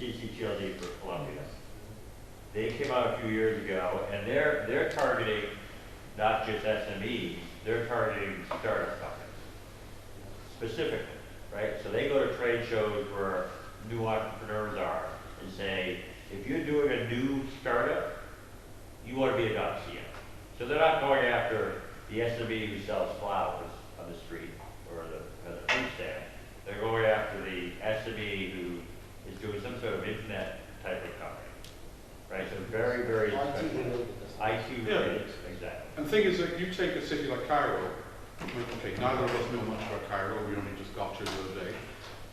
CCTLD for Columbia. They came out a few years ago, and they're targeting not just SMEs, they're targeting startup companies specifically, right? So they go to trade shows where new entrepreneurs are and say, if you're doing a new startup, you want to be a .co. So they're not going after the SME who sells flowers on the street or the food stand. They're going after the SME who is doing some sort of internet type of company. Right, so very, very special. IT related, exactly. And the thing is that you take a city like Cairo, okay, neither of us know much about Cairo, we only just got here the other day.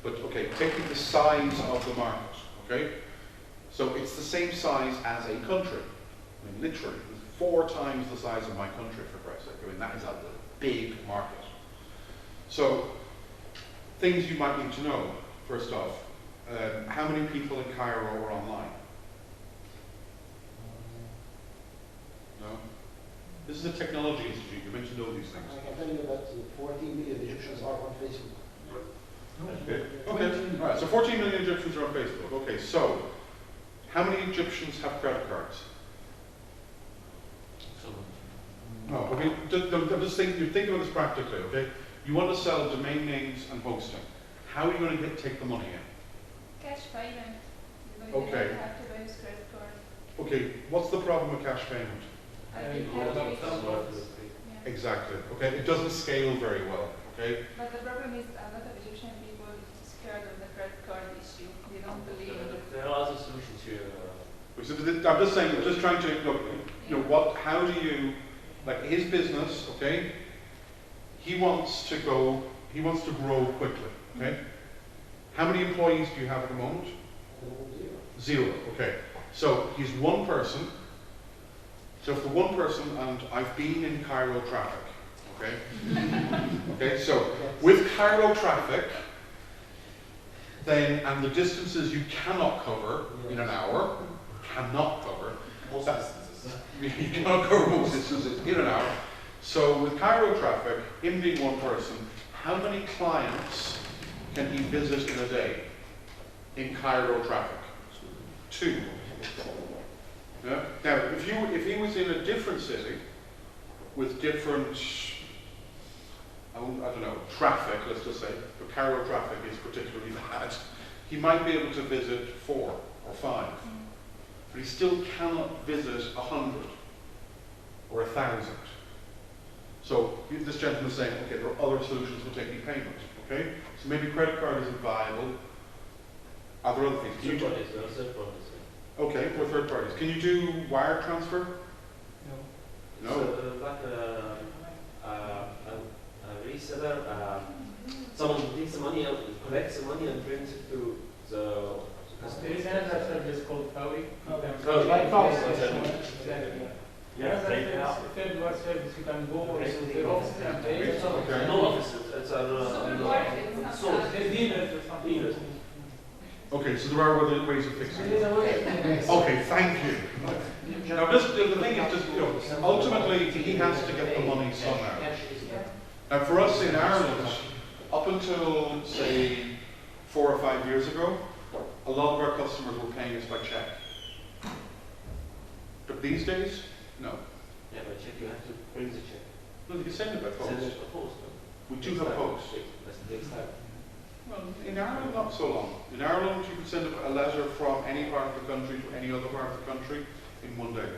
But okay, taking the size of the market, okay? So it's the same size as a country. I mean, literally, it's 4 times the size of my country, for Christ's sake. I mean, that is a big market. So, things you might need to know, first off, how many people in Cairo are online? No? This is a technology institute, you're meant to know these things. I can tell you that 14 million Egyptians are on Facebook. That's good. Okay, all right, so 14 million Egyptians are on Facebook. Okay, so, how many Egyptians have credit cards? No, okay, I'm just thinking, you think about this practically, okay? You want to sell domain names and hosting. How are you going to take the money in? Cash payment. Okay. You don't have to use credit card. Okay, what's the problem with cash payment? Yeah. Exactly, okay, it doesn't scale very well, okay? But the problem is a lot of Egyptian people are scared of the credit card issue. They don't believe in it. There are other solutions here. I'm just saying, I'm just trying to look, you know, how do you, like his business, okay? He wants to grow quickly, okay? How many employees do you have at the moment? 0, okay. So he's one person. So for one person, and I've been in Cairo traffic, okay? Okay, so with Cairo traffic, then, and the distances you cannot cover in an hour, cannot cover. Most distances. You cannot cover most distances in an hour. So with Cairo traffic, him being one person, how many clients can he visit in a day in Cairo traffic? 2. Yeah? Now, if he was in a different city with different, I don't know, traffic, let's just say, but Cairo traffic is particularly bad, he might be able to visit 4 or 5. But he still cannot visit 100 or 1,000. So this gentleman is saying, okay, there are other solutions for taking payment. Okay, so maybe credit card isn't viable. Are there other things? Can you do? Okay, for third parties. Can you do wire transfer? No. No. So, like a reseller, someone takes the money out, collects the money and brings it to the customer. There is another service called Fowey. Like Yeah, third world service, you can go to the office and pay. Okay. No offices, it's There's dealers or something. Okay, so there are other ways of fixing it. Okay, thank you. Now, the thing is just, you know, ultimately he has to get the money somehow. Now, for us in Ireland, up until say 4 or 5 years ago, a lot of our customers were paying us by check. But these days, no. Yeah, but check, you have to bring the check. No, you can send it by Send post. it by post. We do have post. That takes time. Well, in Ireland, not so long. In Ireland, you can send a letter from any part of the country to any other part of the country in 1 day.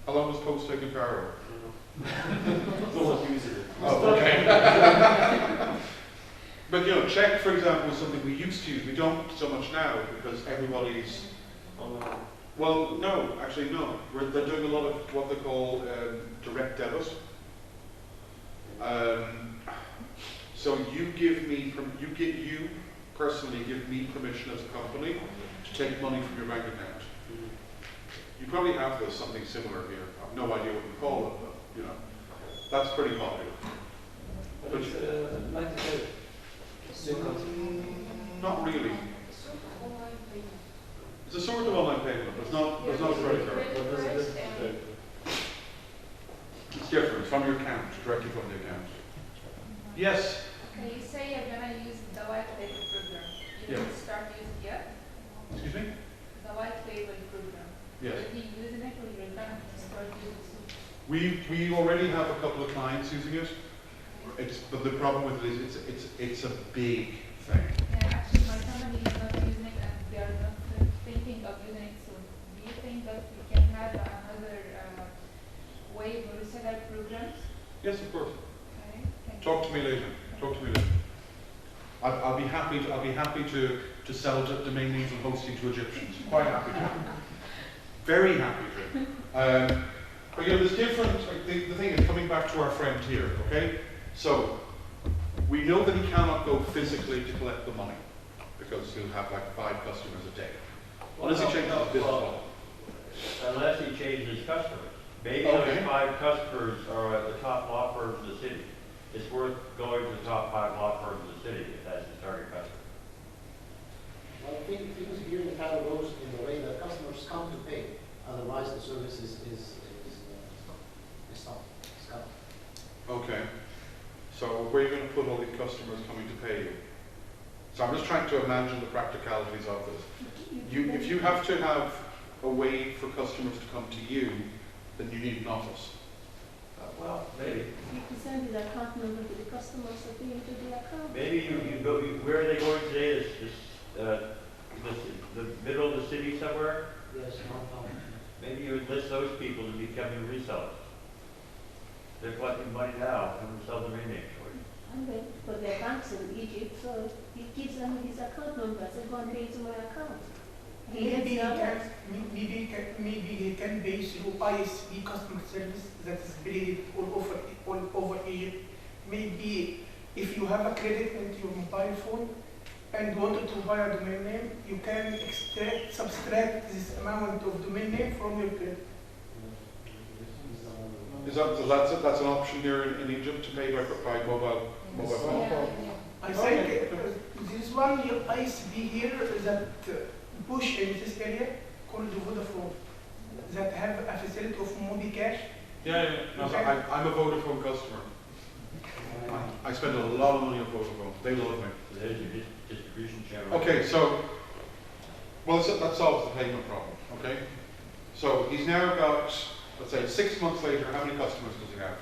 How long does post take in Cairo? No one uses it. Oh, okay. But you know, check, for example, is something we used to use. We don't so much now because everybody's. Well, no, actually no. They're doing a lot of what they call direct debit. So you personally give me permission as a company to take money from your bank account. You probably have this, something similar here. I have no idea what you call it, but you know, that's pretty popular. But it's like the not really. It's a sort of online payment, but it's not a credit card. It's different, from your account, directly from the account. Yes? Okay, you say you're going to use the white paper program. You didn't start using it yet? We already have a couple of clients using it. But the problem with it is it's a big thing. Yeah, actually, my company is not using it, and they are not thinking of using it soon. Do you think that we can have another way of reseller programs? Yes, of course. Okay, thank you. Talk to me later. Talk to me later. I'll be happy to sell domain names and hosting to Egyptians. Quite happy to. Very happy to. But you know, there's different. The thing is, coming back to our friend here, okay? So we know that he cannot go physically to collect the money because he'll have like 5 customers a day. Unless he changes his business model. Unless he changes customers. Maybe Okay. those 5 customers are at the top law firms of the city. It's worth going to the top 5 law firms of the city if that's his target customer. Well, things here in the Cairo goes in the way that customers come to pay, otherwise the service is stopped. Okay. So where are you going to put all these customers coming to pay you? So I'm just trying to imagine the practicalities of this. If you have to have a way for customers to come to you, then you need an office. Well, maybe. You can send his account number to the customers to pay into the account. Maybe you go, where are they going today? The middle of the city somewhere? Yes, downtown. Maybe you enlist those people to become your resellers. They're collecting money now, come and sell domain names for you. And then, but their bank's in Egypt, so he gives them his account number, so go and pay to my account. He Maybe gets that. maybe he can pay through ISV customer service that is created all over Egypt. Maybe if you have a credit into your mobile phone and wanted to buy a domain name, you can subtract this amount of domain name from your credit. So that's an option here in Egypt to pay by mobile phone? Yeah. I think there is one ISV here that push in this area called Vodafone that have a facility of Mobi Cash. Yeah. No, so I'm a Vodafone customer. I spend a lot of money on Vodafone. They love me. So there's your distribution channel. Okay, so, well, that solves the payment problem, okay? So he's now got, let's say, 6 months later, how many customers does he have?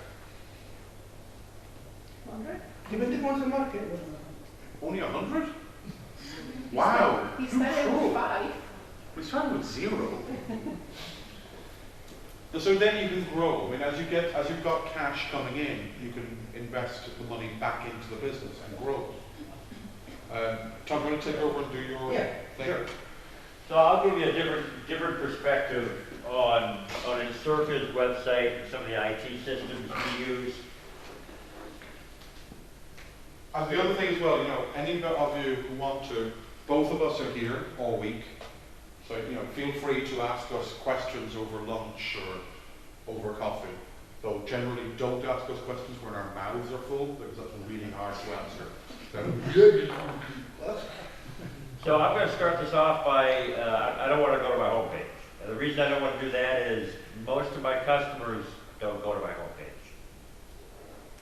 100? Depending on the market. Only 100? Wow! He started Cool. with 5. We started with 0. And so then you can grow. I mean, as you've got cash coming in, you can invest the money back into the business and grow. Tom, you want to take over and do your thing? Sure. So I'll give you a different perspective on Encirca's website and some of the IT systems we use. And the other thing as well, you know, any of you who want to, both of us are here all week, so you know, feel free to ask us questions over lunch or over coffee. Though generally don't ask us questions when our mouths are full, because that's really hard to answer. So I'm going to start this off by, I don't want to go to my homepage. And the reason I don't want to do that is most of my customers don't go to my homepage.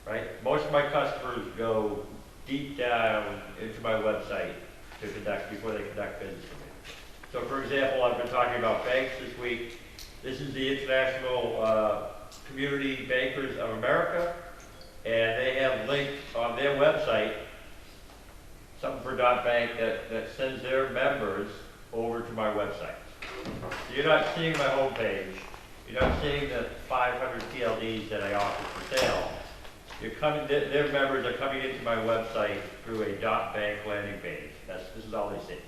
Right? Most of my customers go deep down into my website before they conduct business with me. So for example, I've been talking about banks this week. This is the International Community Bankers of America, and they have linked on their website something for .bank that sends their members over to my website. So you're not seeing my homepage. You're not seeing the 500 PLDs that I offer for sale. Their members are coming into my website through a .bank landing page. This is all they see.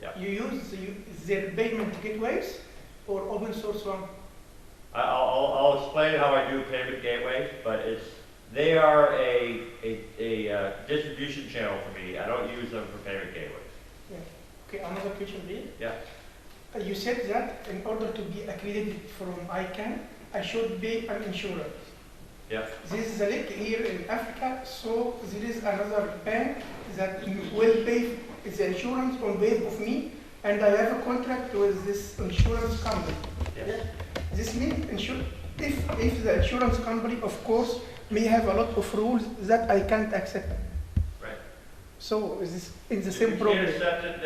Yeah. You use their payment gateways or open source one? I'll explain how I do payment gateways, but they are a distribution channel for me. I don't use them for payment gateways. Yeah. Okay, another question please. Yeah. You said that in order to be accredited from ICANN, I should pay an insurance. Yeah. This is a link here in Africa, so there is another bank that will pay the insurance on behalf of me, and I have a contract with this insurance company. Yes. This means if the insurance company, of course, may have a lot of rules that I can't accept. Right. So is this in the If same you problem? can't accept it,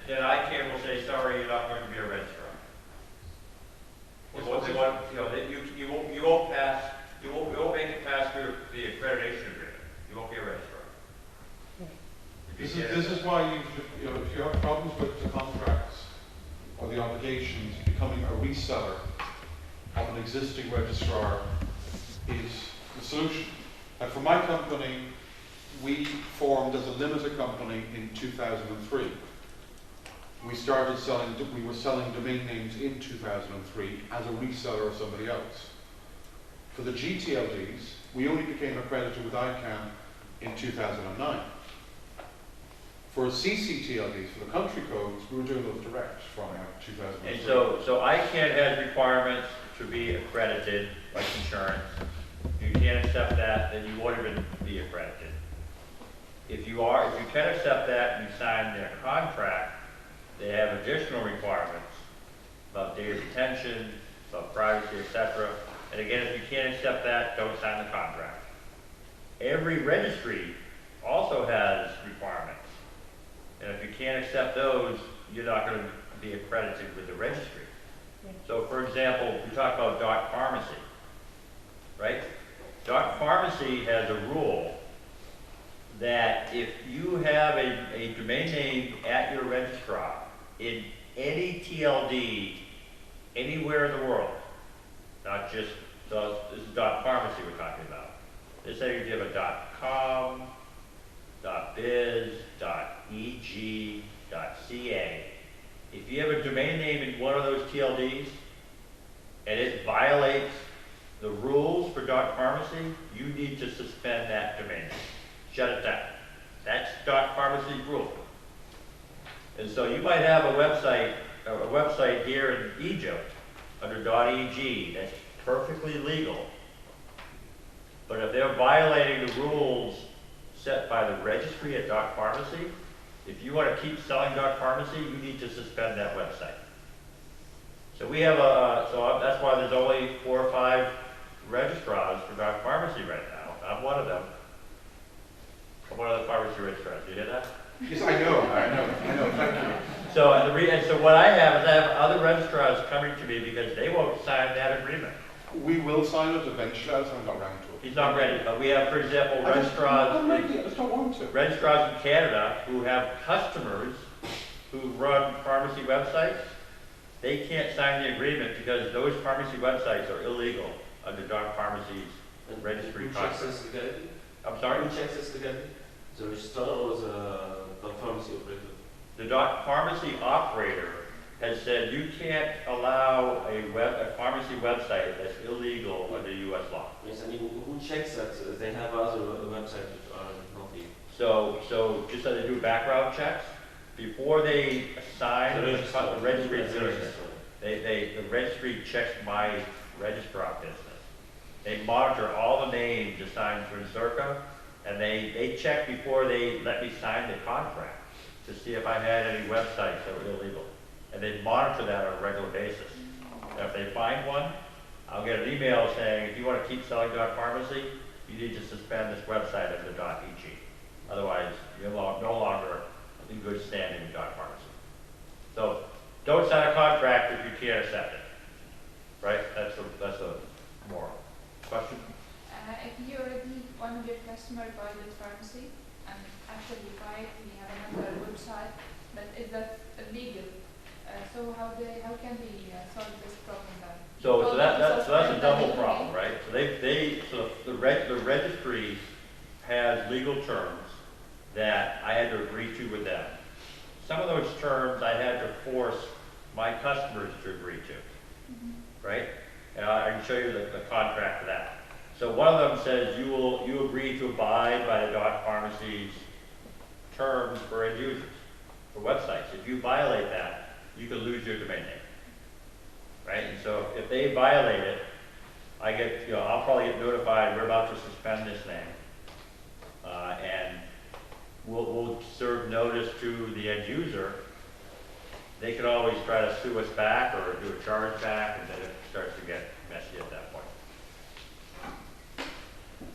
then ICANN will say, sorry, you're not going to be a registrar. You won't reseller of an existing registrar is the solution. And for my company, we formed as a limited company in 2003. We started selling, we were selling domain names in 2003 as a reseller of somebody else. For the GTLDs, we only became accredited with ICANN in 2009. For CCTLDs, for the country codes, we were doing those direct from 2003. And so ICANN has requirements to be accredited, like insurance. If you can't accept that, then you won't even be accredited. If you can accept that and you sign their contract, they have additional requirements about data retention, about privacy, etc. And again, if you can't accept that, don't sign the contract. Every registry also has requirements. And if you can't accept those, you're not going to be accredited with the registry. So for example, we talk about .pharmacy, right? .pharmacy has a rule that if you have a domain name at your registrar in any TLD anywhere in the world, not just, so this is .pharmacy we're talking about. Let's say you have a .com, .biz, .eg, .ca. If you have a domain name in one of those TLDs and it violates the rules for .pharmacy, you need to suspend that domain name. Shut it down. That's .pharmacy's rule. And so you might have a website here in Egypt under .eg that's perfectly legal. But if they're violating the rules set by the registry at .pharmacy, if you want to keep selling .pharmacy, you need to suspend that website. So we have that's why there's only 4 or 5 registrars for .pharmacy right now. I'm one of them. I'm one of the pharmacy registrars. Do you hear that? Yes, I know, thank you. So, and so what I have is I have other registrars coming to me because they won't sign that agreement. We will sign it eventually, I just haven't got around to it. He's not ready, but we have, for example, registrars. I'm ready, I just don't want to. Registrars in Canada who have customers who run pharmacy websites. They can't sign the agreement because those pharmacy websites are illegal under .pharmacy's registry Who checks contract. this legality? I'm sorry? Who checks this legality? The registrar or the pharmacy operator? The .pharmacy operator has said you can't allow a pharmacy website that's illegal under U.S. law. Yes, I mean, who checks that? They have other websites which are not legal. So just so they do background checks, before they assign the registry business, the registry checks my registrar business. They monitor all the names assigned to Encirca, and they check before they let me sign the contract to see if I had any websites that were illegal. And they monitor that on a regular basis. And if they find one, I'll get an email saying, if you want to keep selling .pharmacy, you need to suspend this website under .eg. Otherwise, you're no longer in good standing with .pharmacy. So don't sign a contract if you can't accept it. Right? That's a moral. Question? If you already, one of your customers buys this pharmacy, and after you buy it, we have another website, but is that illegal? So how can we solve this problem then? So that's a double problem, right? So the registry has legal terms that I had to agree to with them. Some of those terms I had to force my customers to agree to, right? And I can show you the contract for that. So one of them says you agree to abide by the .pharmacy's terms for end users, for websites. If you violate that, you can lose your domain name, right? And so if they violate it, I'll probably get notified we're about to suspend this name, and we'll serve notice to the end user. They could always try to sue us back or do a charge back, and then it starts to get messy at that point.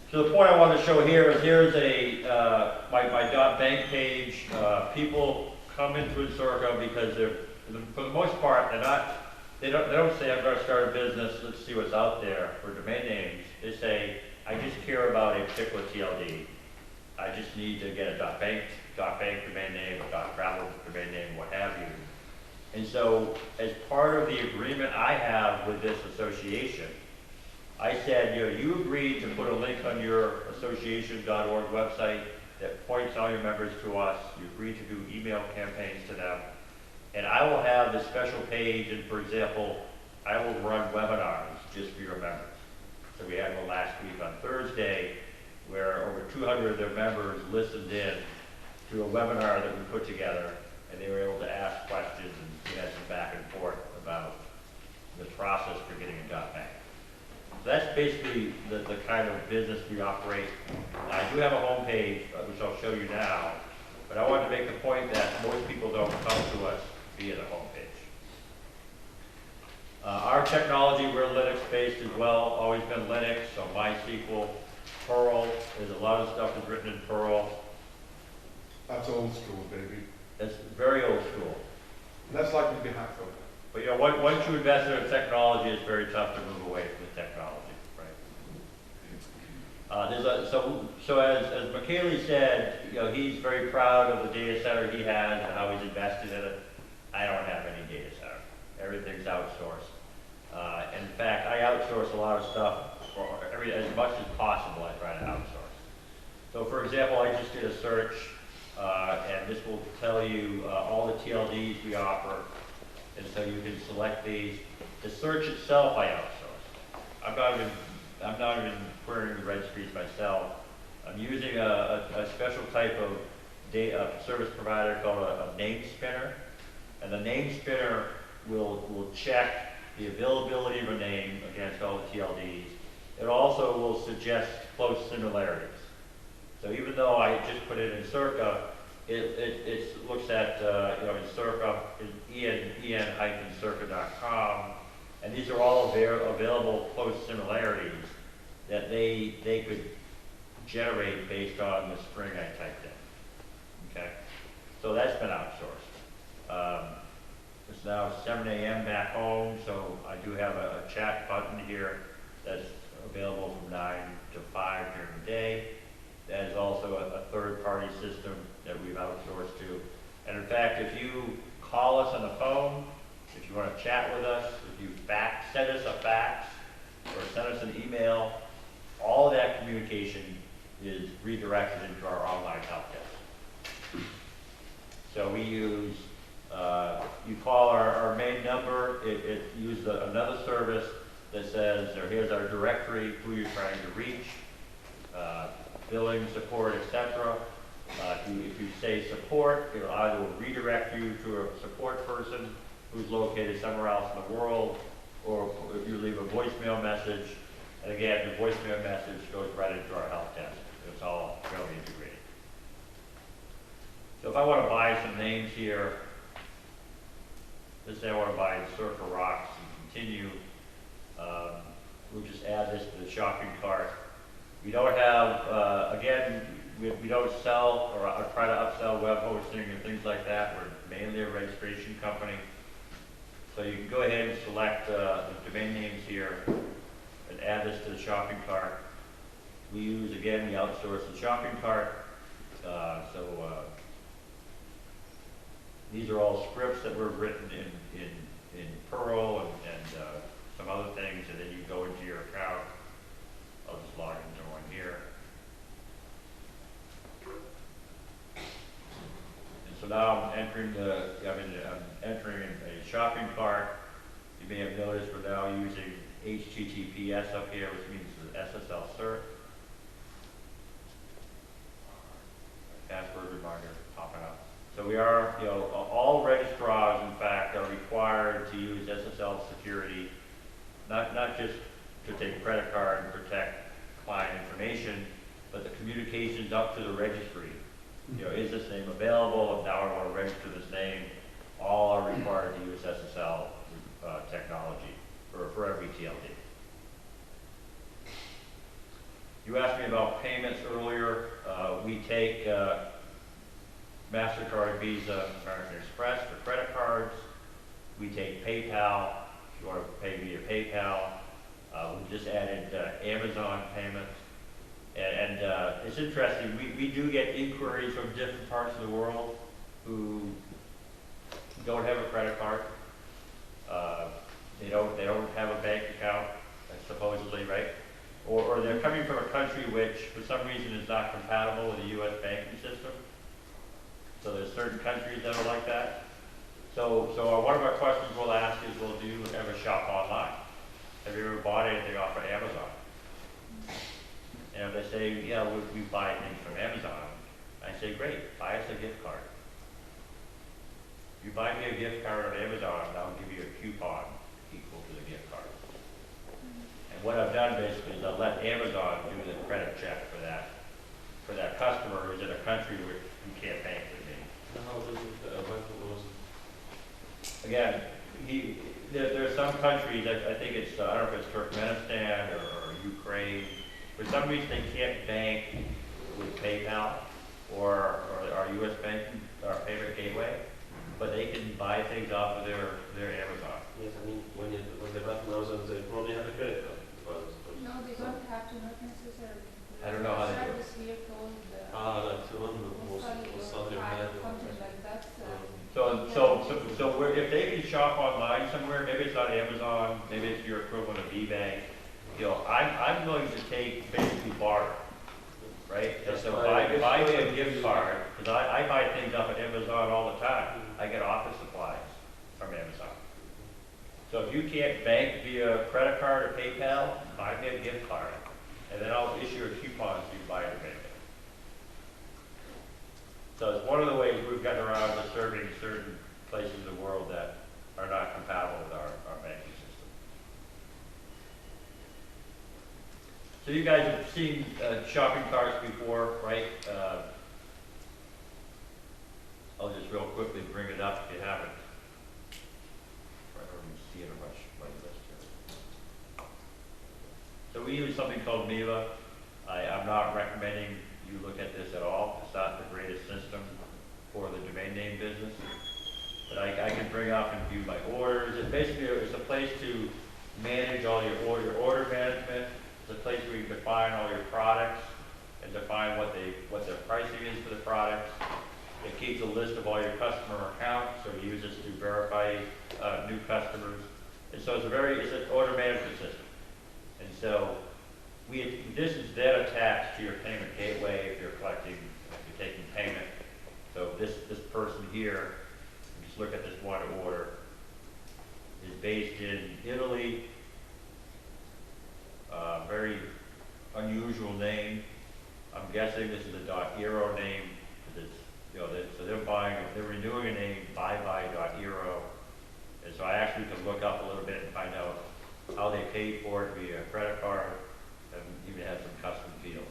So the point I wanted to show here is here's my .bank page. People come into Encirca because for the most part, they don't say I'm going to start a business, let's see what's out there for domain names. They say, I just care about a particular TLD. I just need to get a .bank domain name, a .travel domain name, what have you. And so, as part of the agreement I have with this association, I said, you agreed to put a link on your association.org website that points all your members to us. You agreed to do email campaigns to them. And I will have this special page, and for example, I will run webinars just for your members. So we had one last week on Thursday where over 200 of their members listened in to a webinar that we put together, and they were able to ask questions, and we had some back and forth about the process for getting a .bank. So that's basically the kind of business we operate. I do have a homepage, which I'll show you now, but I wanted to make the point that most people don't come to us via the homepage. Our technology, we're Linux-based as well, always been Linux, so MySQL, Perl, there's a lot of stuff that's written in Perl. That's old school, baby. It's very old school. Less likely to be hacked though. But once you invest in technology, it's very tough to move away from the technology, right? So as Michele said, he's very proud of the data center he has and how he's invested in it. I don't have any data center. Everything's outsourced. In fact, I outsource a lot of stuff as much as possible. I try to outsource. So, for example, I just did a search, and this will tell you all the TLDs we offer, and so you can select these. The search itself, I outsource. I'm not even querying the registries myself. I'm using a special type of data service provider called a name spinner, and the name spinner will check the availability of a name against all the TLDs. It also will suggest close similarities. So even though I just put it in Circa, it looks at in Circa, en-circa.com, and these are all available close similarities that they could generate based on the string I typed in. Okay, so that's been outsourced. It's now 7 a.m. back home, so I do have a chat button here that's available from 9 to 5 during the day. That is also a third-party system that we've outsourced to. And in fact, if you call us on the phone, if you want to chat with us, if you send us a fax or send us an email, all of that communication is redirected into our online help desk. So we use, you call our main number, it uses another service that says, here's our directory, who you're trying to reach, billing, support, etc. If you say support, it'll either redirect you to a support person who's located somewhere else in the world, or if you leave a voicemail message, and again, the voicemail message goes right into our help desk. It's all fairly integrated. So if I want to buy some names here, let's say I want to buy Surfer Rocks and continue, we'll just add this to the shopping cart. We don't have, again, we don't sell or try to upsell web hosting and things like that. We're mainly a registration company. So you can go ahead and select the domain names here and add this to the shopping cart. We outsource the shopping cart. These are all scripts that were written in Perl and some other things, and then you go into your account. I'll just log into one here. And so now I'm entering a shopping cart. You may have noticed we're now using HTTPS up here, which means the SSL cert. Password reminder popping up. So we are, all registrars, in fact, are required to use SSL security, not just to take a credit card and protect client information, but the communications up to the registry. Is this name available? And now I want to register this name. All are required to use SSL technology for every TLD. You asked me about payments earlier. We take MasterCard, Visa, American Express for credit cards. We take PayPal, if you want to pay via PayPal. We just added Amazon payments. And it's interesting, we do get inquiries from different parts of the world who don't have a credit card. They don't have a bank account, supposedly, right? Or they're coming from a country which, for some reason, is not compatible with the U.S. banking system. So there's certain countries that are like that. So one of our questions we'll ask is, well, do you ever shop online? Have you ever bought anything off of Amazon? And if they say, yeah, we buy things from Amazon, I say, great, buy us a gift card. You buy me a gift card on Amazon, and I'll give you a coupon equal to the gift card. And what I've done basically is I've let Amazon do the credit check for that customer who's in a country where you can't bank with me. How does it work? Again, there are some countries, I think it's, I don't know if it's Turkmenistan or Ukraine, for some reason they can't bank with PayPal or our U.S. banking, our payment gateway, but they can buy things off of their Amazon. Yes, I mean, when they buy from Amazon, they probably have a credit card. No, they don't have to, not necessarily. I don't know how they do it. Service here called, Like 200 or something like that. something like that. So if they can shop online somewhere, maybe it's on Amazon, maybe it's your equivalent of eBay, I'm willing to take basically barter, right? And so buy me a gift card, because I buy things off of Amazon all the time. I get office supplies from Amazon. So if you can't bank via credit card or PayPal, buy me a gift card, and then I'll issue a coupon so you buy it bank. So it's one of the ways we've gotten around to serving certain places in the world that are not compatible with our banking system. So you guys have seen shopping carts before, right? I'll just real quickly bring it up if you haven't. I don't even see it on my list here. So we use something called Miva. I'm not recommending you look at this at all. It's not the greatest system for the domain name business. But I can bring up and view my orders. It basically is a place to manage all your order management. It's a place where you can define all your products and define what their pricing is for the products. It keeps a list of all your customer accounts, so we use this to verify new customers. And so it's an order management system. And so this is then attached to your payment gateway if you're taking payment. So this person here, just look at this one order, is based in Italy. Very unusual name. I'm guessing this is a .ero name because it's so they're renewing a name bye.ero. And so I actually can look up a little bit and find out how they paid for it via credit card, and even have some custom fields.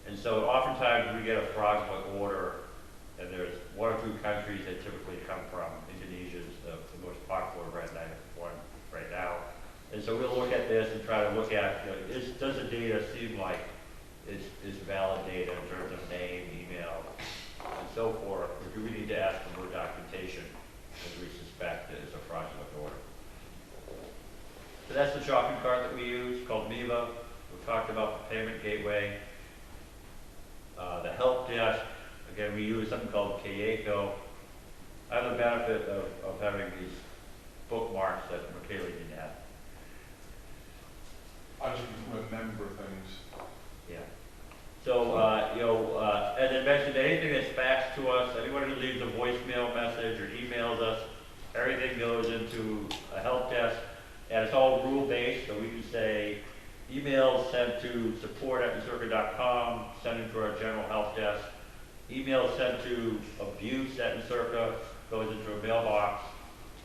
And so oftentimes we get a fraudulent order, and there's one or two countries they typically come from. Indonesia is the most popular one right now. And so we'll look at this and try to look at, does the data seem like it's valid data in terms of name, email, and so forth, or do we need to ask for more documentation as we suspect that it's a fraudulent order? So that's the shopping cart that we use, called Miva. We've talked about the payment gateway. The help desk, again, we use something called Kayako. I have the benefit of having these bookmarks that Michaela didn't have. I just remember things. Yeah. So, as I mentioned, anything that's faxed to us, anyone who leaves a voicemail message or emails us, everything goes into a help desk, and it's all rule-based, so we can say, emails sent to support@ncirca.com, sent into our general help desk. Emails sent to abuse@ncirca goes into a mailbox.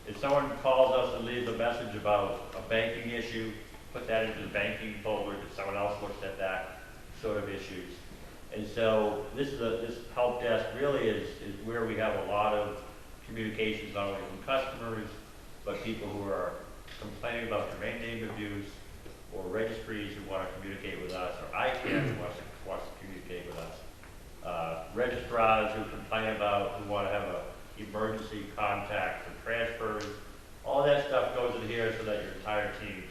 If someone calls us and leaves a message about a banking issue, put that into the banking folder if someone else looks at that sort of issues. And so this help desk really is where we have a lot of communications, not only from customers, but people who are complaining about domain name abuse, or registries who want to communicate with us, or ICANN who wants to communicate with us. Registrars who want to have an emergency contact for transfers. All that stuff goes in here so that your entire team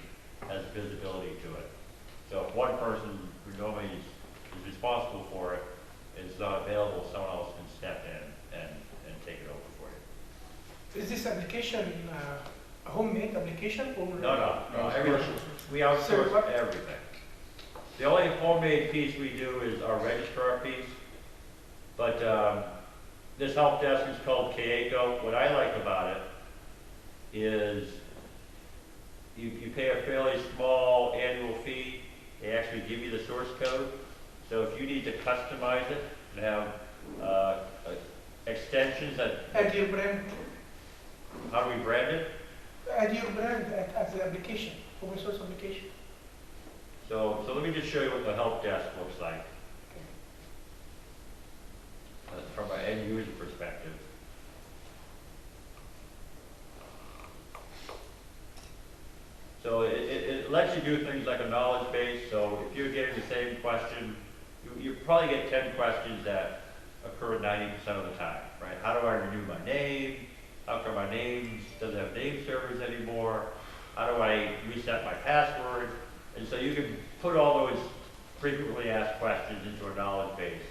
has visibility to it. So if one person who normally is responsible for it is not available, someone else can step in and take it over for you. Is this application a homemade application or? No, No, it's everything, commercial. we outsource what- everything. The only homemade piece we do is our registrar piece, but, this help desk is called Kayako. What I like about it is you pay a fairly small annual fee. They actually give you the source code. So if you need to customize it and have, extensions that, Add your brand, how do we brand it? add your brand at the application, open source application. So let me just show you what the help desk looks like. From an end user perspective. So it lets you do things like a knowledge base. So if you're getting the same question, you probably get 10 questions that occur 90% of the time, right? How do I renew my name? How come my name doesn't have name servers anymore? How do I reset my password? And so you can put all those frequently asked questions into a knowledge base.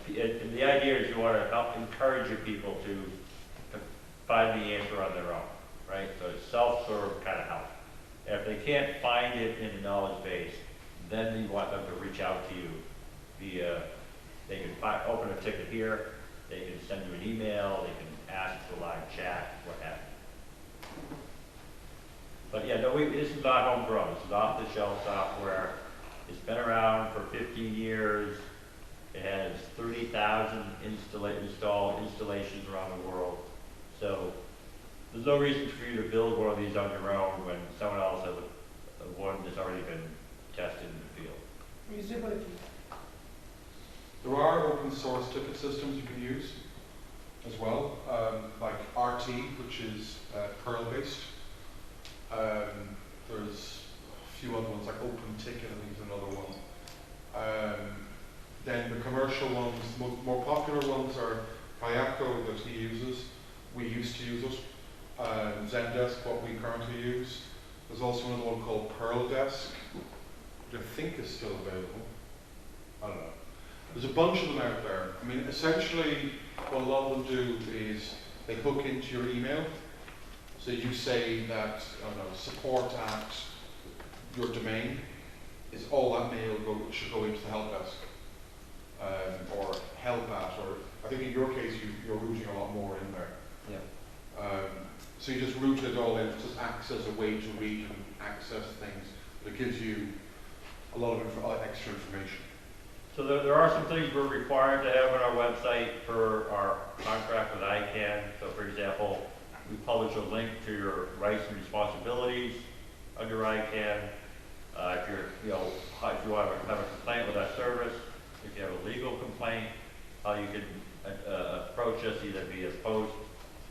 And the idea is you want to help encourage your people to find the answer on their own, right? So it's self-serve kind of help. And if they can't find it in the knowledge base, then you want them to reach out to you via, they can open a ticket here, they can send you an email, they can ask for live chat, what have you. But yeah, no, this is not homegrown. This is off-the-shelf software. It's been around for 15 years. It has 30,000 installed installations around the world. So there's no reason for you to build one of these on your own when someone else has one that's already been tested in the field. Usability. There are open source ticket systems you can use as well, like RT, which is Perl based. There's a few other ones like OpenTicket, I think is another one. Then the commercial ones, more popular ones are Kayako that he uses. We used to use it. Zendesk, what we currently use. There's also another one called Pearl Desk, which I think is still available. I don't know. There's a bunch of them out there. I mean, essentially, what a lot of them do is they hook into your email. So you say that, I don't know, support at your domain is all that mail should go into the help desk. Or help at, or I think in your case you're routing a lot more in there. Yeah. So you just route it all in, just acts as a way to read and access things. But it gives you a lot of extra information. So there are some things we're required to have on our website for our contract with ICANN. So for example, we publish a link to your rights and responsibilities under ICANN. If you want to have a complaint with our service, if you have a legal complaint, how you can approach us either via post,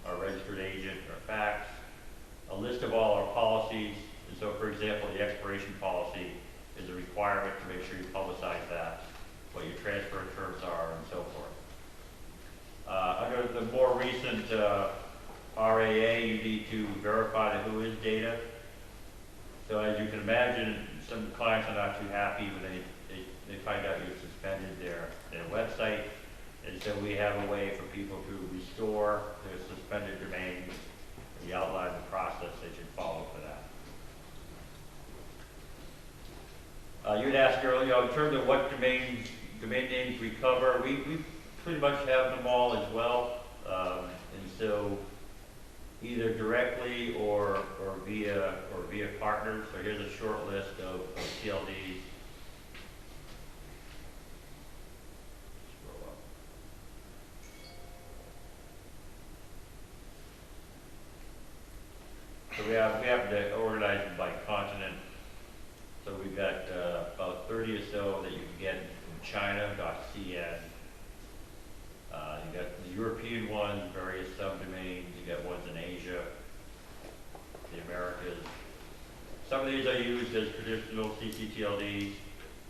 our registered agent, or fax, a list of all our policies. And so, for example, the expiration policy is a requirement to make sure you publicize that, what your transfer terms are, and so forth. Under the more recent RAA, you need to verify who is data. So as you can imagine, some clients are not too happy when they find out you've suspended their website. And so we have a way for people to restore their suspended domains. We outline the process they should follow for that. You'd asked earlier, in terms of what domain names we cover, we pretty much have them all as well. And so either directly or via partners. So here's a short list of TLDs. So we have to organize them by continent. So we've got about 30 or so that you can get from China.cn. You got the European ones, various subdomains. You got ones in Asia, the Americas. Some of these are used as traditional CCTLDs.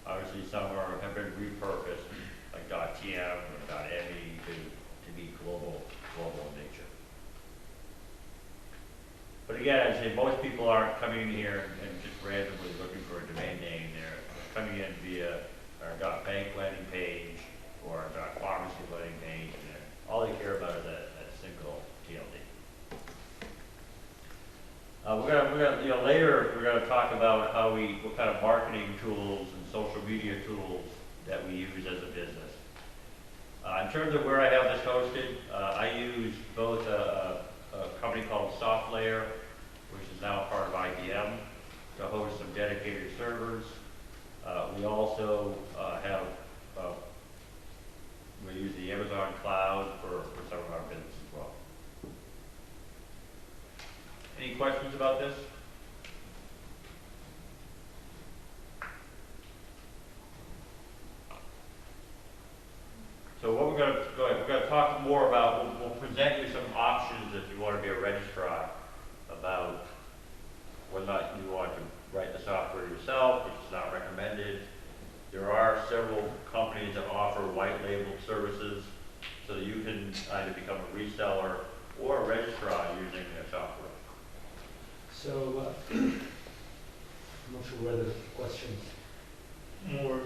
Obviously, some have been repurposed, like .tm or .me, to be global in nature. But again, I'd say most people aren't coming in here and just randomly looking for a domain name. They're coming in via our .bank landing page or our .pharmacy landing page. And all they care about is that single TLD. Later, we're gonna talk about what kind of marketing tools and social media tools that we use as a business. In terms of where I have this hosted, I use both a company called SoftLayer, which is now part of IBM, to host some dedicated servers. We also we use the Amazon cloud for some of our business as well. Any questions about this? So what we're going to talk more about, we'll present you some options if you want to be a registrar about whether or not you want to write the software yourself, which is not recommended. There are several companies that offer white labeled services so that you can either become a reseller or a registrar using their software. So, I'm not sure whether the question's more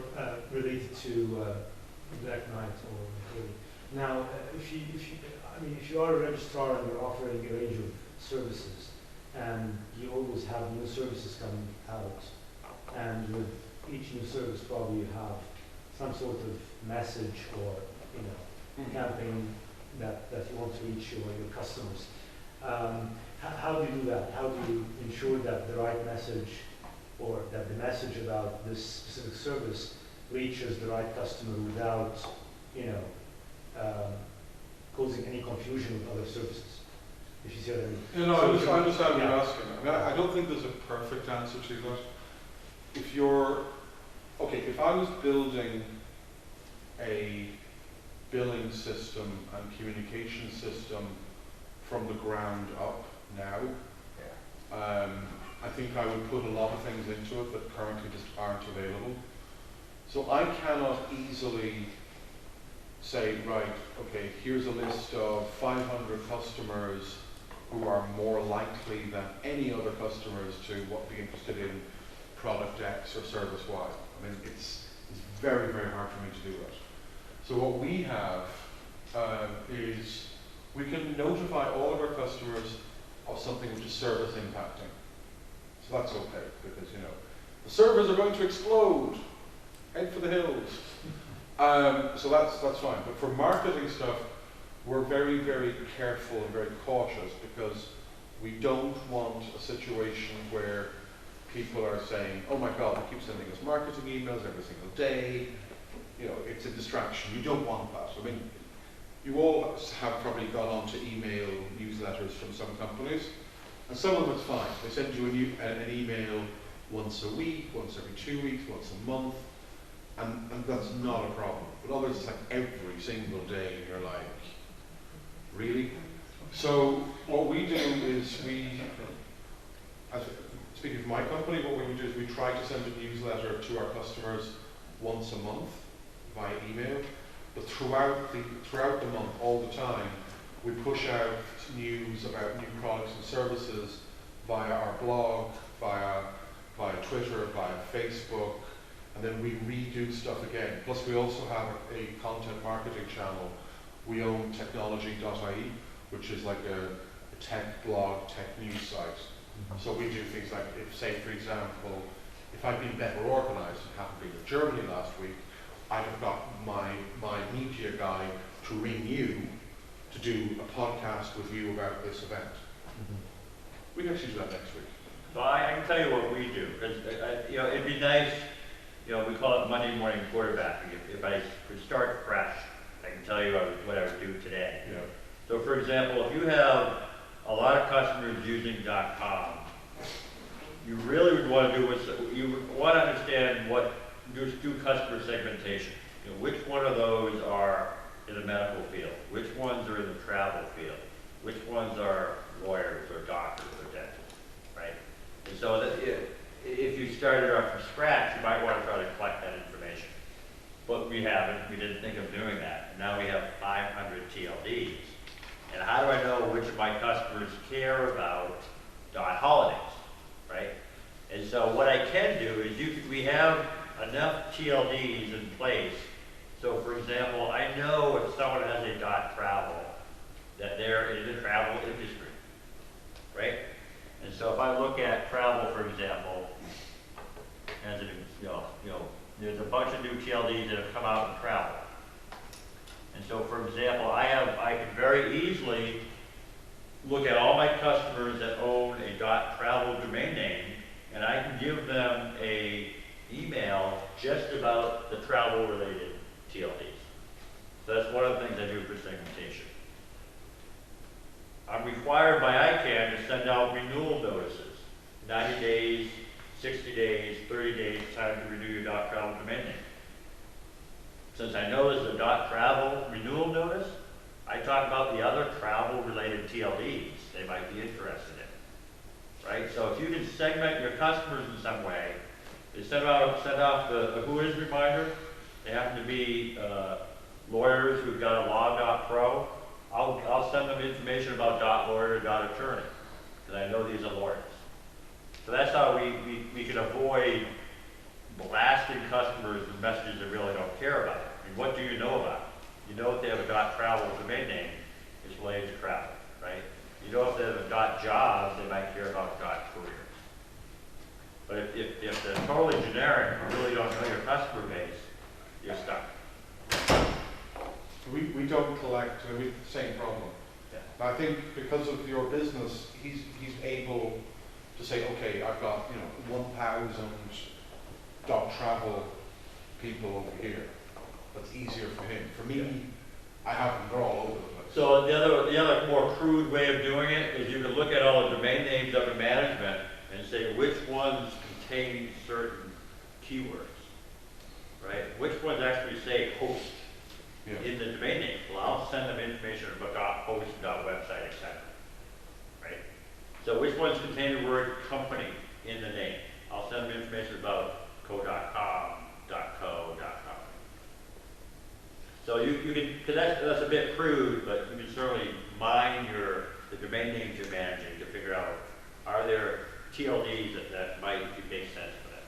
related to Black Knight or Holy. Now, if you are a registrar and you're offering a range of services, and you always have new services coming out, and with each new service probably you have some sort of message or campaign that you want to reach your customers. How do you do that? How do you ensure that the right message or that the message about this specific service reaches the right customer without, causing any confusion with other services? If you see what I mean. I understand what you're asking. I don't think there's a perfect answer to that. If I was building a billing system and communication system from the ground up now, I think I would put a lot of things into it that currently just aren't available. So I cannot easily say, right, okay, here's a list of 500 customers who are more likely than any other customers to be interested in product X or service Y. I mean, it's very, very hard for me to do that. So what we have is we can notify all of our customers of something which is service impacting. So that's okay, because the servers are going to explode. Head for the hills. So that's fine. But for marketing stuff, we're very, very careful and very cautious because we don't want a situation where people are saying, oh my God, they keep sending us marketing emails every single day. It's a distraction. You don't want that. I mean, you all have probably gone on to email newsletters from some companies, and some of them it's fine. They send you an email once a week, once every 2 weeks, once a month, and that's not a problem. But others, it's like every single day, and you're like, really? So what we do is speaking for my company, what we do is we try to send a newsletter to our customers once a month via email, but throughout the month, all the time, we push out news about new products and services via our blog, via Twitter, via Facebook, and then we redo stuff again. Plus we also have a content marketing channel. We own technology.ie, which is like a tech blog, tech news site. So we do things like, for example, if I'd been better organized and hadn't been in Germany last week, I'd have got my media guy to ring you to do a podcast with you about this event. We can actually do that next week. So I can tell you what we do, because it'd be nice, we call it Monday morning quarterbacking. If I could start fresh, I can tell you what I would do today. So for example, if you have a lot of customers using .com, you really would want to you would want to understand do customer segmentation. Which one of those are in the medical field? Which ones are in the travel field? Which ones are lawyers or doctors or dentists, right? And so that if you started off from scratch, you might want to try to collect that information. But we haven't. We didn't think of doing that. And now we have 500 TLDs. And how do I know which of my customers care about holidays, right? And so what I can do is we have enough TLDs in place. So for example, I know if someone has a .travel, that they're in the travel industry, right? And so if I look at travel, for example, as an, there's a bunch of new TLDs that have come out in travel. And so, for example, I can very easily look at all my customers that own a .travel domain name, and I can give them a email just about the travel-related TLDs. So that's one of the things I do for segmentation. I'm required by ICANN to send out renewal notices, 90 days, 60 days, 30 days, time to renew your .travel domain name. Since I know there's a .travel renewal notice, I talk about the other travel-related TLDs they might be interested in, right? So if you can segment your customers in some way, they send off the who is reminder. They happen to be lawyers who've got a law.pro. I'll send them information about .lawyer, .attorney, because I know these are lawyers. So that's how we can avoid blasting customers with messages they really don't care about. I mean, what do you know about? You know if they have a .travel domain name, it's related to travel, right? You know if they have a .jobs, they might care about .careers. But if they're totally generic, you really don't know your customer base, you're stuck. We don't collect, we have the same problem. Yeah. And I think because of your business, he's able to say, okay, I've got 1,000 .travel people over here. That's easier for him. For me, I have them, they're all over the place. So the other more crude way of doing it is you can look at all the domain names under management and say which ones contain certain keywords, right? Which ones actually say host in the domain name. Well, I'll send them information about .host, .website, etc. Right? So which ones contain the word company in the name? I'll send them information about co.com, .co, .com. So you can, because that's a bit crude, but you can certainly mine the domain names you're managing to figure out, are there TLDs that might make sense for them.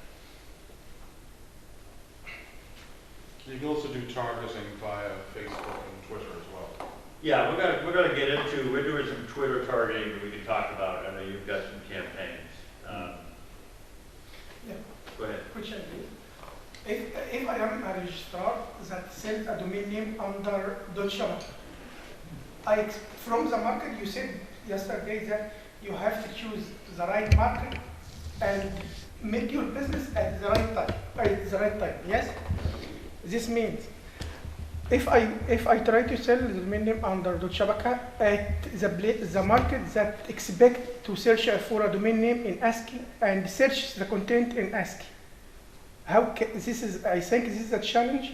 You can also do targeting via Facebook and Twitter as well. Yeah, we're gonna get into, we're doing some Twitter targeting that we can talk about. I know you've got some campaigns. Yeah. Go ahead. Question, please. If I am a registrar that sells a domain name under .shop, from the market you said yesterday that you have to choose the right market and make your business at the right time. Yes? This means if I try to sell the domain name under .shabaka at the market that expect to search for a domain name in ASCII and search the content in ASCII, I think this is a challenge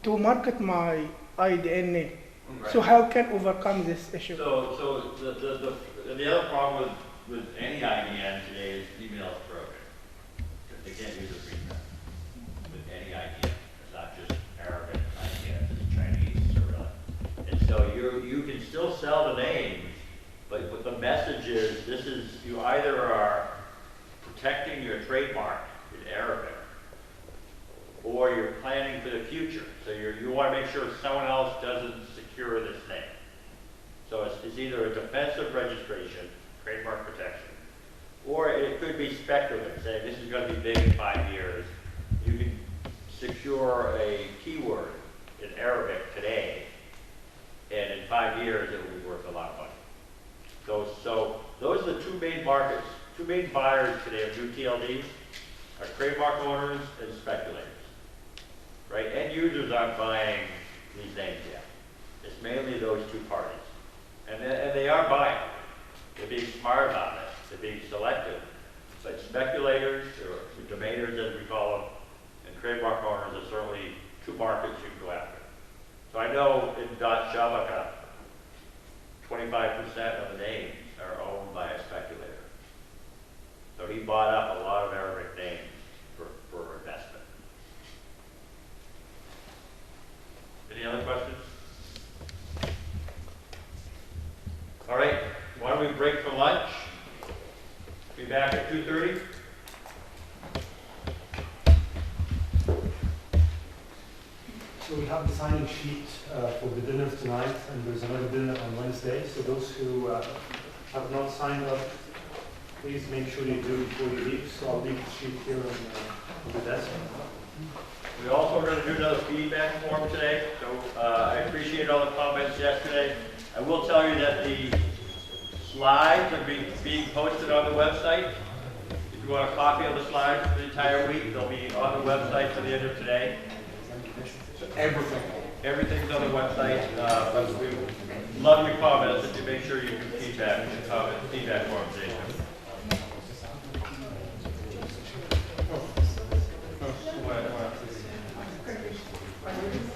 to market my IDN name. Right. So how can overcome this issue? So the other problem with any IDN today is email is broken. They can't use a free with any IDN. It's not just Arabic IDN, it's Chinese, Cyrillic. And so you can still sell the names, but the message is you either are protecting your trademark in Arabic, or you're planning for the future. So you want to make sure someone else doesn't secure this name. So it's either a defensive registration, trademark protection, or it could be speculative, saying this is going to be big in 5 years. You can secure a keyword in Arabic today, and in 5 years it will be worth a lot of money. So those are the two main markets, two main buyers today of new TLDs are trademark owners and speculators. Right? End users aren't buying these names yet. It's mainly those two parties. And they are buying. They're being smart about it. They're being selective. But speculators, or domainers as we call them, and trademark owners are certainly two markets you can go after. So I know in .shabaka, 25% of the names are owned by a speculator. So he bought up a lot of Arabic names for investment. Any other questions? All right, why don't we break for lunch? Be back at 2:30. So we have the sign-in sheet for the dinner tonight, and there's another dinner on Wednesday. So those who have not signed up please make sure you do before you leave. So I'll leave the sheet here on the desk. We also are going to do another feedback form today, so I appreciate all the comments yesterday. I will tell you that the slides are being posted on the website. If you want a copy of the slides for the entire week, they'll be on the website for the end of today. Everything. Everything's on the website, but we love your comments, and to make sure you can feedback form today.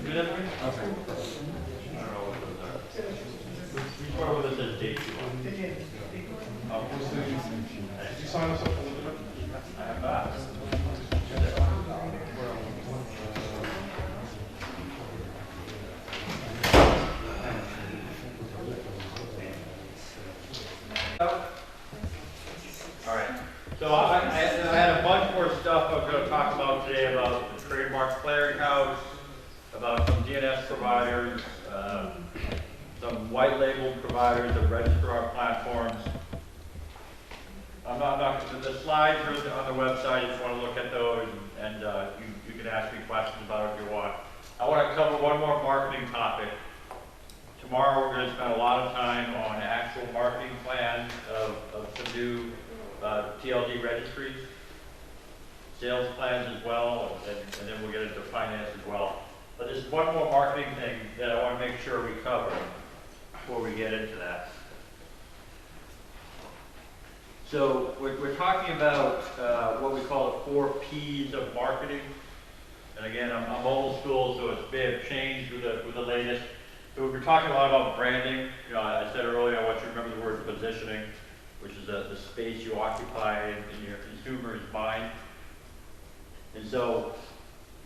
Do that for me? Okay. I don't know what those are. Or what it says Day2-P03. Did you sign us up for the I have not. All right. So I had a bunch more stuff I was going to talk about today about the trademark clearinghouse, about some DNS providers, some white label providers of Registrar platforms. The slides are on the website if you want to look at those, and you can ask me questions about it if you want. I want to cover one more marketing topic. Tomorrow we're going to spend a lot of time on actual marketing plans of some new TLD registries, sales plans as well, and then we'll get into finance as well. But there's one more marketing thing that I want to make sure we cover before we get into that. So we're talking about what we call the 4 Ps of marketing. And again, I'm old school, so it may have changed with the latest. So we're talking a lot about branding. You know, I said earlier, I want you to remember the word positioning, which is the space you occupy in your consumer's mind. And so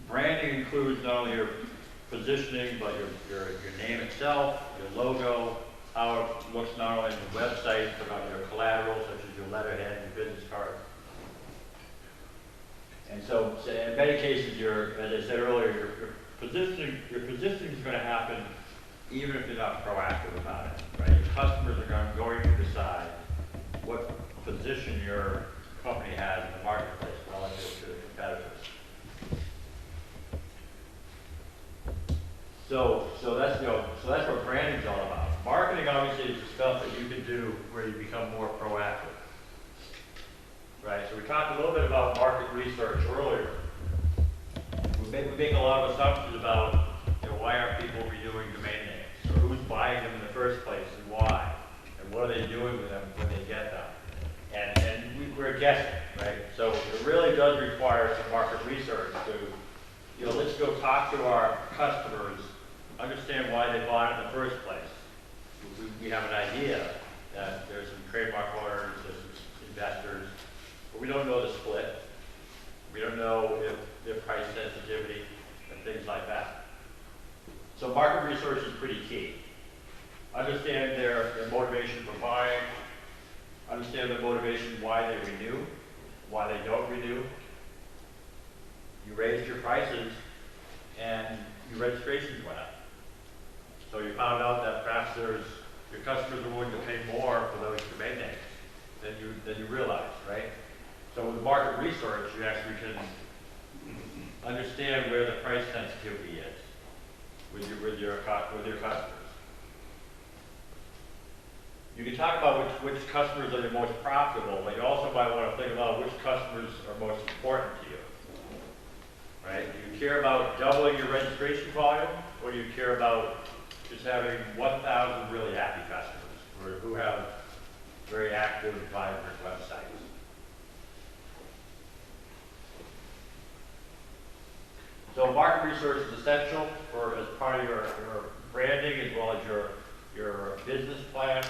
branding includes not only your positioning, but your name itself, your logo, how it looks not only on your website, but on your collateral, such as your letterhead and your business card. And so in many cases, as I said earlier, your positioning is going to happen even if you're not proactive about it, right? Your customers are going to decide what position your company has in the marketplace relative to the competitors. So that's what branding's all about. Marketing obviously is the stuff that you can do where you become more proactive, right? So we talked a little bit about market research earlier. We make a lot of assumptions about, why aren't people renewing domain names, or who's buying them in the first place and why, and what are they doing with them when they get them, and we're guessing, right? So it really does require some market research to, let's go talk to our customers, understand why they bought it in the first place. We have an idea that there's some trademark owners, there's some investors, but we don't know the split. We don't know if their price sensitivity and things like that. So market research is pretty key. Understand their motivation for buying, understand their motivation why they renew, why they don't renew. You raised your prices and your registrations went up. So you found out that perhaps your customers are willing to pay more for those domain names than you realized, right? So with market research, you actually can understand where the price sensitivity is with your customers. You can talk about which customers are the most profitable, but you also might want to think about which customers are most important to you. Right? Do you care about doubling your registration volume, or do you care about just having 1,000 really happy customers who have very active, vibrant websites? So market research is essential as part of your branding as well as your business plan.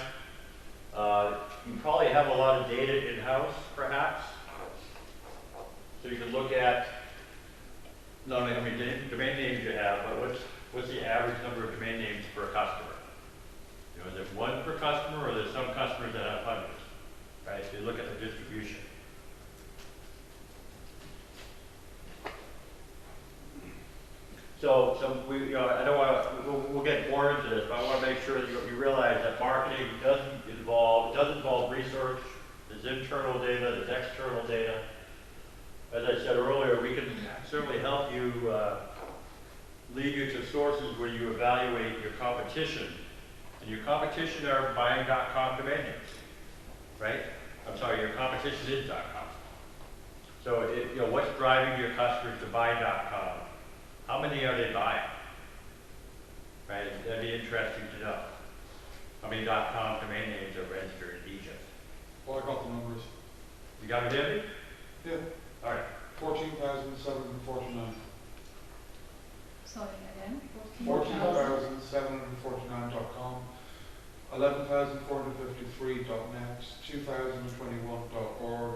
You probably have a lot of data in-house, perhaps. So you can look at not only how many domain names you have, but what's the average number of domain names per customer? Is it one per customer, or there's some customers that have hundreds, right? So you look at the distribution. So we, I don't want to, we'll get more into this, but I want to make sure that you realize that marketing does involve research. there's internal data, there's external data. As I said earlier, we can certainly help you, lead you to sources where you evaluate your competition. And your competition are buying.com domain names, right? I'm sorry, your competition is .com. So, what's driving your customers to buy.com? How many are they buying? Right, that'd be interesting to know. How many .com domain names are registered in Egypt? Well, I got the numbers. You got it, Debbie? Yeah, All right. 14,749. Sorry, again. 14,749.com, 11,453.net, 2021.org,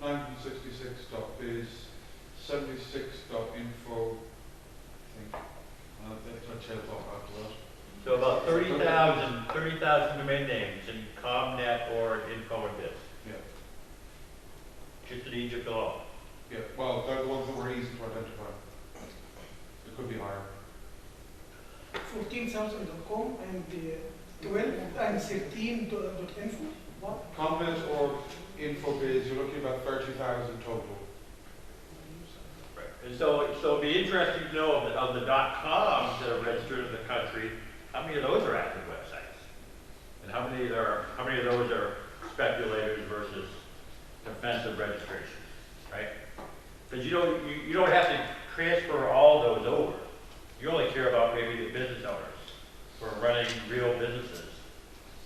1966.biz, 76.info, I think. That tails off after that. So about 30,000 domain names in ComNet or Info and Biz. Yeah. Just in Egypt alone. Yeah, well, they're the ones that were easy to identify. It could be higher. 14,000.com and 12 and 13.info. What? ComNet or InfoBiz, you're looking at about 30,000 total. Right. And so it'd be interesting to know of the .coms that are registered in the country, how many of those are active websites? And how many of those are speculators versus defensive registrations, right? Because you don't have to transfer all those over. You only care about maybe the business owners who are running real businesses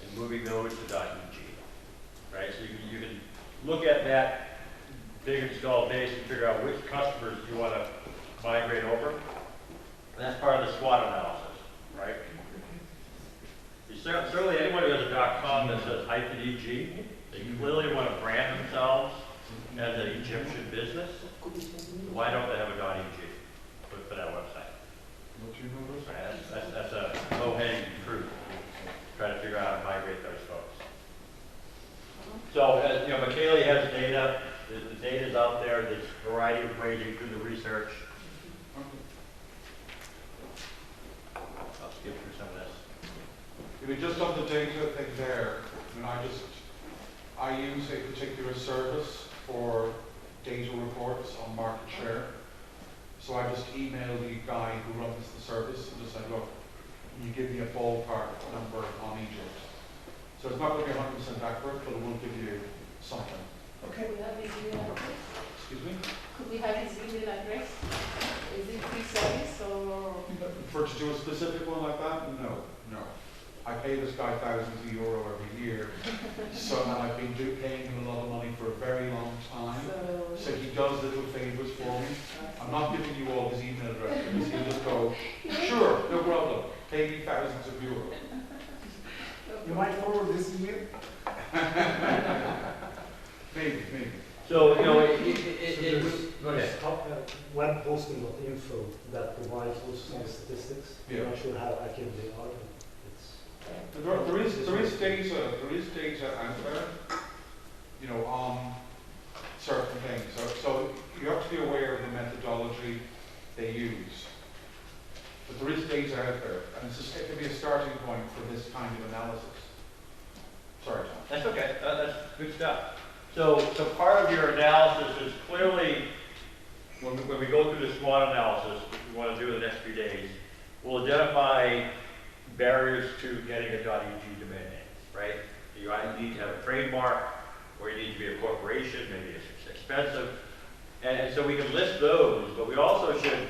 and moving those to .eg, right? So you can look at that big installed base and figure out which customers you want to migrate over. And that's part of the SWOT analysis, right? Certainly anyone who has a .com that says -eg, they clearly want to brand themselves as an Egyptian business. Why don't they have a .eg for that website? What you notice? Right, that's a low-hanging fruit. Try to figure out how to migrate those folks. So, Michaela has data. The data's out there. There's a variety of ways you can do the research. I'll skip through some of this. If we just on the data thing there, I use a particular service for data reports on market share. So I just email the guy who runs the service and just say, look, can you give me a ballpark number on Egypt? So it's not going to be 100% accurate, but it will give you something. Could we have his email address? Excuse me? Could we have his email address? Is it free service or? For to do a specific one like that? No. I pay this guy thousands of euro every year, so and I've been paying him a lot of money for a very long time. So he does little favors for me. I'm not giving you all his email address because he'll just go, sure, no problem, pay me thousands of euro. You might forward this email? Maybe. So, So it's there's web hosting.info that provides also some statistics. Yeah. I'm not sure how accurate they are. But There is data out there, on certain things. So you have to be aware of the methodology they use. But there is data out there, and it can be a starting point for this kind of analysis. Sorry, Tom. That's okay. That's good stuff. So part of your analysis is clearly, when we go through the SWOT analysis, which we want to do in the next few days, we'll identify barriers to getting a .eg domain name, right? You either need to have a trademark, or you need to be a corporation, maybe it's expensive. And so we can list those, but we also should,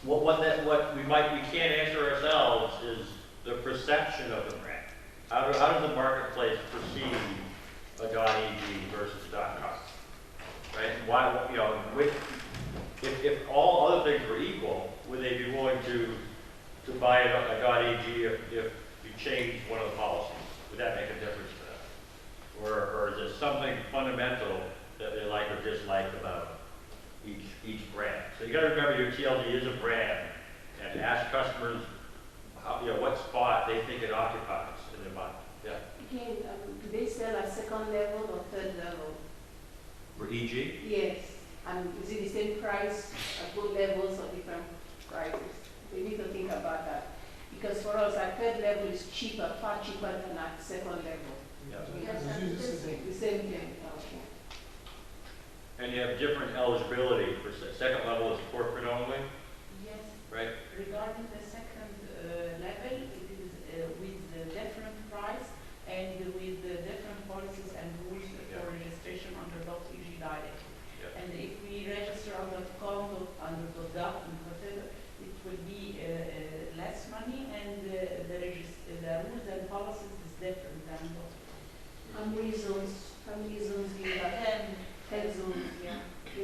we can't answer ourselves is the perception of the brand. How does the marketplace perceive a .eg versus .com, right? Why, if all other things were equal, would they be willing to buy a .eg if you change one of the policies? Would that make a difference to them? Or is there something fundamental that they like or dislike about each brand? So you got to remember your TLD is a brand, and ask customers what spot they think it occupies in their mind. Yeah. Again, do they sell at second level or third level? For EG? Yes. And is it the same price at both levels or different prices? We need to think about that. Because for us, our third level is cheaper, far cheaper than our second level. Yeah. Yes, It's usually the same. the same, different eligibility for second level is corporate only, Yes, right? regarding the second level, it is with the different price and with the different policies and rules Yeah. for registration under .eg direct. Yeah. And if we register under .com, under .gov, and whatever, it will be less money, and the rules and policies is different than .com. How many zones do you have? 10 zones. Yeah.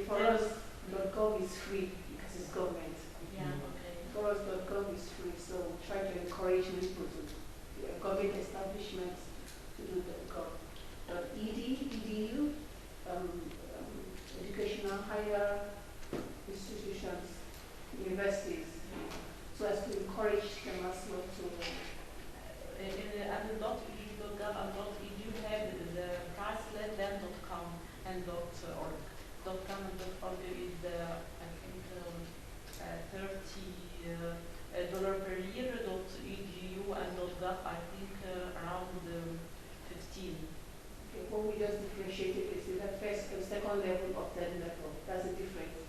For us, .gov is free because it's government. Yeah, okay. For us, .gov is free, so try to encourage people to government establishments to do .gov. .edu, educational higher institutions, universities, so as to encourage them as well to. Under .eg.gov and .edu have the price less than .com and .org. .com and .org is I think $30 per year. .edu and .gov I think around 15. Okay, what we just differentiated is the first and second level of that level. That's the difference.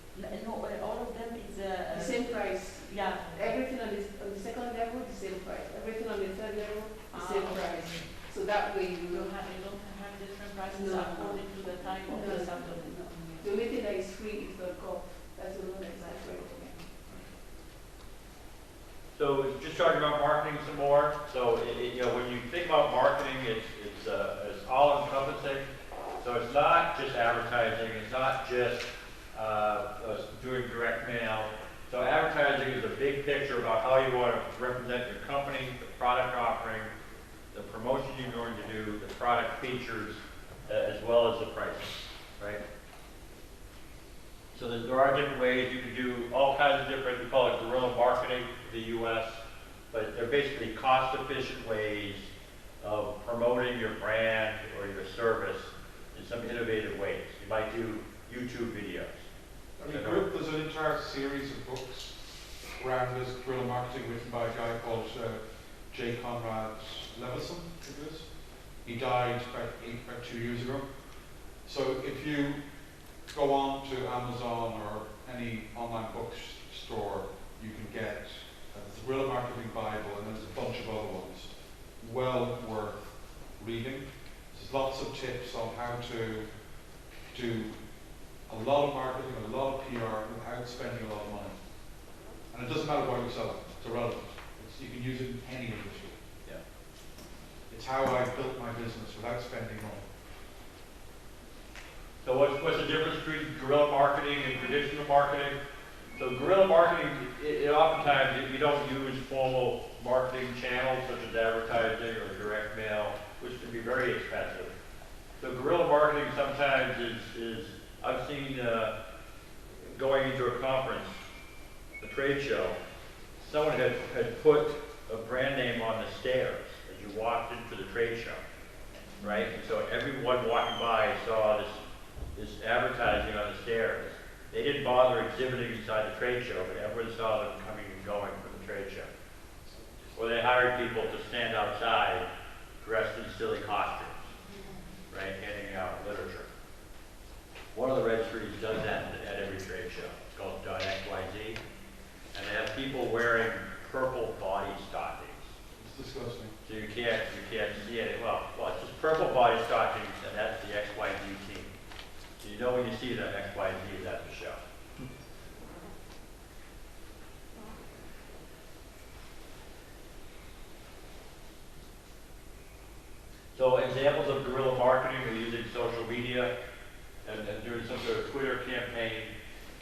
No, all of them is The same price. yeah. Everything on the second level, the same price. Everything on the third level, the same price. So that way You you don't have different prices No. according to the time of No. the subject. the only thing that is free is .gov. That's the one that is different. So just talking about marketing some more. So you know, when you think about marketing, it's all encompassing. So it's not just advertising. It's not just doing direct mail. So advertising is a big picture about how you want to represent your company, the product offering, the promotion you're going to do, the product features, as well as the pricing, right? So there are different ways you can do all kinds of different, we call it guerrilla marketing in the US, but they're basically cost-efficient ways of promoting your brand or your service in some innovative ways. You might do YouTube videos. There's an entire series of books around this guerrilla marketing written by a guy called J. Conrad Levison, I think it is. He died about 2 years ago. So if you go on to Amazon or any online bookstore, you can get the Guerrilla Marketing Bible, and there's a bunch of other ones. Well worth reading. There's lots of tips on how to do a lot of marketing, a lot of PR without spending a lot of money. And it doesn't matter what you're selling, it's irrelevant. You can use it in any industry. Yeah. It's how I built my business without spending money. So what's the difference between guerrilla marketing and traditional marketing? So guerrilla marketing, oftentimes you don't use formal marketing channels such as advertising or direct mail, which can be very expensive. So guerrilla marketing sometimes is I've seen going into a conference, a trade show, someone had put a brand name on the stairs as you walked into the trade show, right? And so everyone walking by saw this advertising on the stairs. They didn't bother exhibiting inside the trade show, but everyone saw them coming and going from the trade show. Or they hired people to stand outside dressed in silly costumes, right, handing out literature. One of the registries does that at every trade show. It's called .xyz. And they have people wearing purple body stockings. It's disgusting. So you can't see it. Well, it's just purple body stockings, and that's the XYZ team. So you know when you see them, XYZ is at the show. So examples of guerrilla marketing are using social media and doing some sort of Twitter campaign.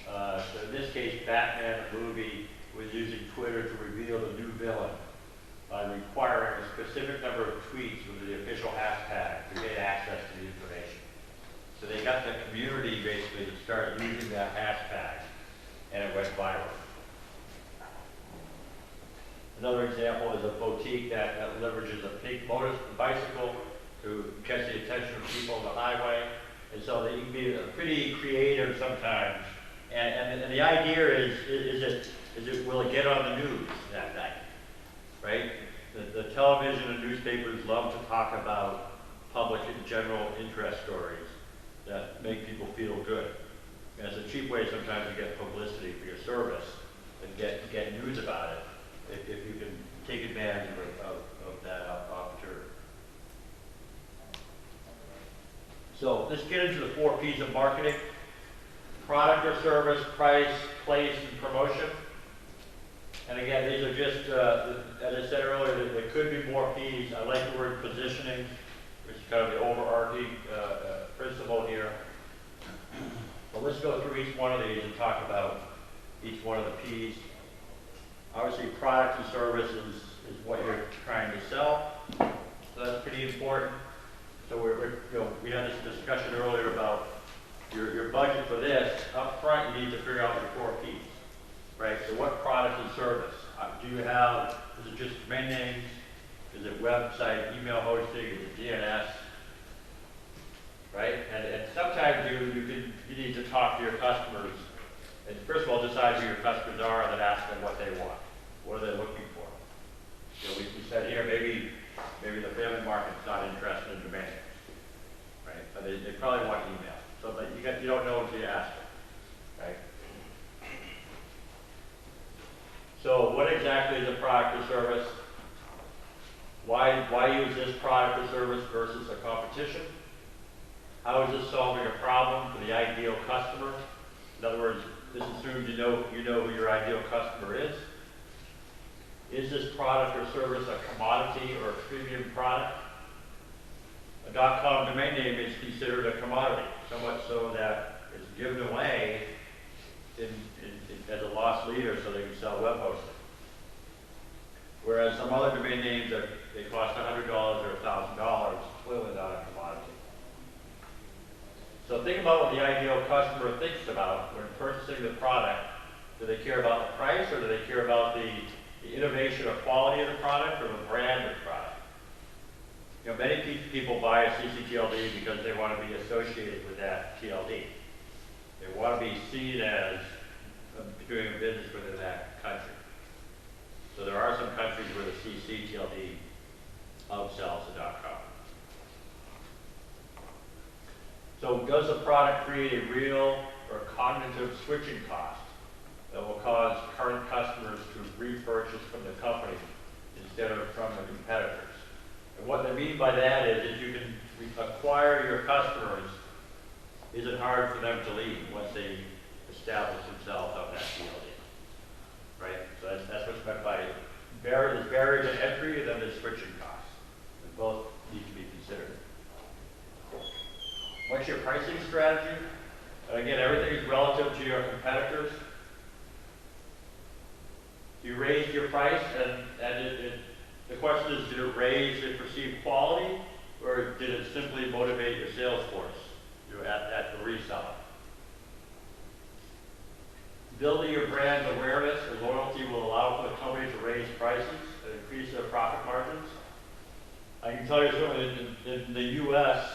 So in this case, Batman, the movie, was using Twitter to reveal the new villain by requiring a specific number of tweets with the official hashtag to get access to the information. So they got the community basically to start using that hashtag, and it went viral. Another example is a boutique that leverages a pink bicycle to catch the attention of people on the highway. And so they can be pretty creative sometimes. And the idea is will it get on the news that night, right? The television and newspapers love to talk about public and general interest stories that make people feel good. And it's a cheap way sometimes to get publicity for your service and get news about it, if you can take advantage of that opportunity. So let's get into the 4 P's of marketing: product or service, price, place, and promotion. And again, these are just, as I said earlier, there could be more P's. I like the word positioning, which is kind of the overarching principle here. But let's go through each one of these and talk about each one of the P's. Obviously, product and service is what you're trying to sell. So that's pretty important. So we had this discussion earlier about your budget for this. Up front, you need to figure out your 4 P's, right? So what product and service? Do you have, is it just domain names? Is it website, email hosting, is it DNS? Right? And sometimes you need to talk to your customers. And first of all, decide who your customers are and then ask them what they want. What are they looking for? We said here, maybe the family market's not interested in domain names, right? But they probably want email. So but you don't know until you ask them, right? So what exactly is a product or service? Why use this product or service versus a competition? How is this solving a problem for the ideal customer? In other words, this assumes you know who your ideal customer is. Is this product or service a commodity or a premium product? A .com domain name is considered a commodity, somewhat so that it's given away as a loss leader so they can sell web hosting. Whereas some other domain names, they cost $100 or $1,000, clearly not a commodity. So think about what the ideal customer thinks about when purchasing the product. Do they care about the price, or do they care about the innovation or quality of the product, or the brand of the product? Many people buy a CCTLD because they want to be associated with that TLD. They want to be seen as doing business within that country. So there are some countries where the CCTLD outsells the .com. So does the product create a real or cognitive switching cost that will cause current customers to repurchase from the company instead of from the competitors? And what they mean by that is you can acquire your customers. Is it hard for them to leave once they establish themselves on that TLD? Right? So that's what's meant by there's barriers to entry and then there's switching costs. And both need to be considered. What's your pricing strategy? And again, everything is relative to your competitors. You raised your price, and the question is, did it raise the perceived quality, or did it simply motivate your sales force at the reseller? Building your brand awareness and loyalty will allow for the company to raise prices and increase their profit margins. I can tell you something, in the U.S.,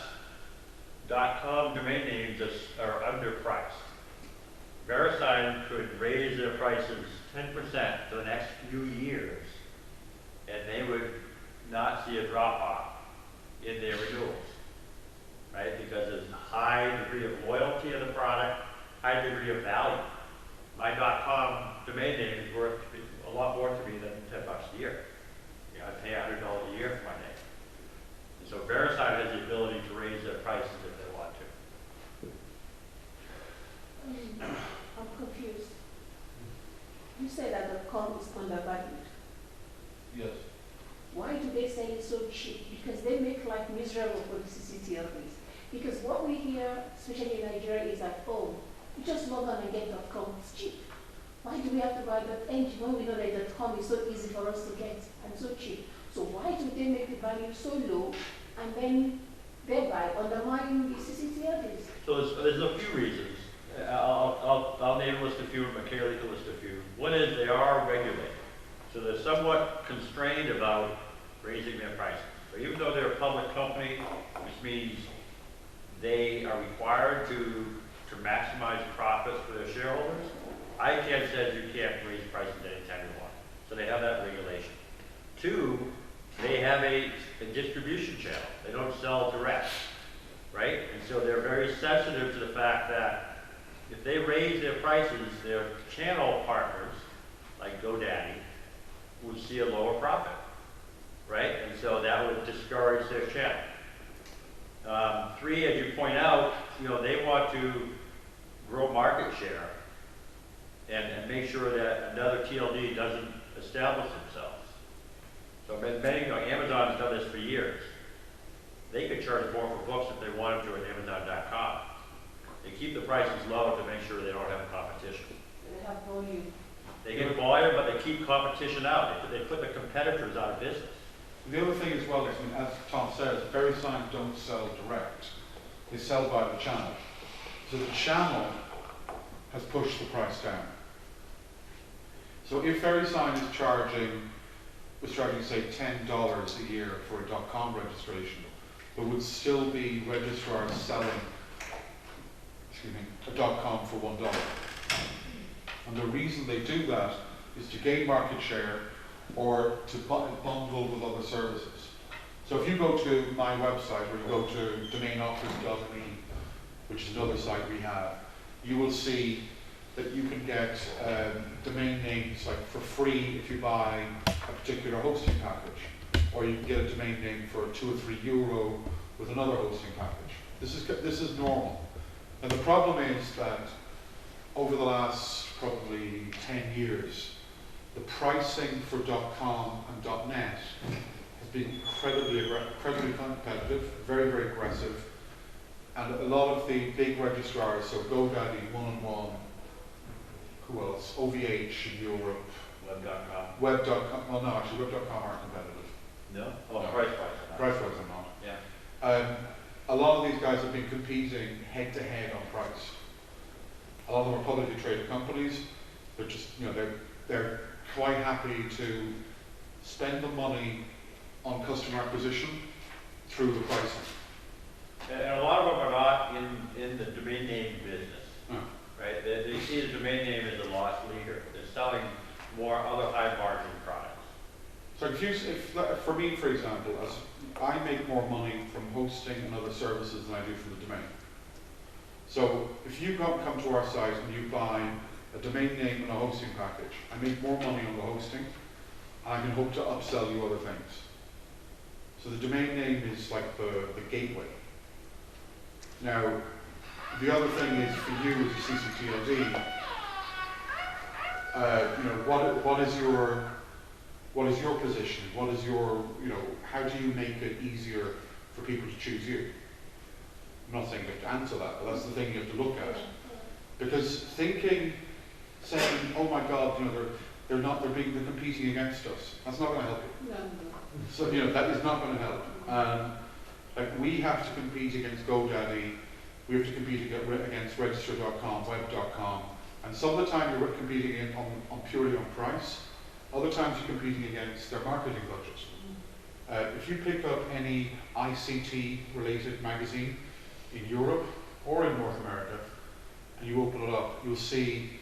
.com domain names are underpriced. VeriSign could raise their prices 10% for the next few years, and they would not see a drop-off in their renewals, right? Because there's a high degree of loyalty of the product, high degree of value. My .com domain name is worth a lot more to me than $10 a year. I pay $100 a year for my name. And so VeriSign has the ability to raise their prices if they want to. I'm confused. You say that the .com is undervalued. Yes. Why do they sell it so cheap? Because they make life miserable for the CCTLDs. Because what we hear, especially in Nigeria, is that, oh, you just log on and get .com, it's cheap. Why do we have to buy .ng when we know that .com is so easy for us to get and so cheap? So why do they make the value so low and then thereby undermine the CCTLDs? So there's a few reasons. I'll name a list a few, and Michaela can list a few. One is they are regulated. So they're somewhat constrained about raising their prices. So even though they're a public company, which means they are required to maximize profits for their shareholders, ICANN says you can't raise prices anytime you want. So they have that regulation. Two, they have a distribution channel. They don't sell direct, right? And so they're very sensitive to the fact that if they raise their prices, their channel partners, like GoDaddy, would see a lower profit, right? And so that would discourage their channel. 3, as you point out, they want to grow market share and make sure that another TLD doesn't establish themselves. So Amazon's done this for years. They could charge more for books if they wanted to at Amazon.com. They keep the prices low to make sure they don't have competition. They have volume. They get volume, but they keep competition out. They put the competitors out of business. The other thing as well is, as Tom says, VeriSign don't sell direct. They sell by the channel. So the channel has pushed the price down. So if VeriSign is charging, say $10 a year for a .com registration, there would still be registrars selling, a .com for $1. And the reason they do that is to gain market share or to bundle with other services. So if you go to my website or you go to domainoffice.me, which is another site we have, you will see that you can get domain names like for free if you buy a particular hosting package, or you can get a domain name for €2 or €3 with another hosting package. This is normal. And the problem is that over the last probably 10 years, the pricing for .com and .net has been incredibly competitive, very, very aggressive. And a lot of the big registrars, so GoDaddy, One-on-One, who else? OVH in Europe. Web.com. Web.com, well no, actually Web.com aren't competitive. No? Oh, No. price. Price-wise are not. Yeah. A lot of these guys have been competing head-to-head on price. A lot of them are publicly traded companies. They're just, they're quite happy to spend the money on customer acquisition through the pricing. And a lot of them are not in the domain name business, No. right? They see the domain name as a loss leader. They're selling more other high margin products. So for me, for example, as I make more money from hosting and other services than I do from the domain. So if you come to our site and you buy a domain name and a hosting package, I make more money on the hosting, and I can hope to upsell you other things. So the domain name is like the gateway. Now, the other thing is for you as a CCTLD, what is your position? What is your, how do you make it easier for people to choose you? I'm not saying you have to answer that, but that's the thing you have to look at. Because saying, oh my God, they're competing against us, that's not going to help you. No. So, that is not going to help. We have to compete against GoDaddy, we have to compete against Registrar.com, Web.com, and some of the time you're competing purely on price, other times you're competing against their marketing budget. If you pick up any ICT-related magazine in Europe or in North America, and you open it up, you'll see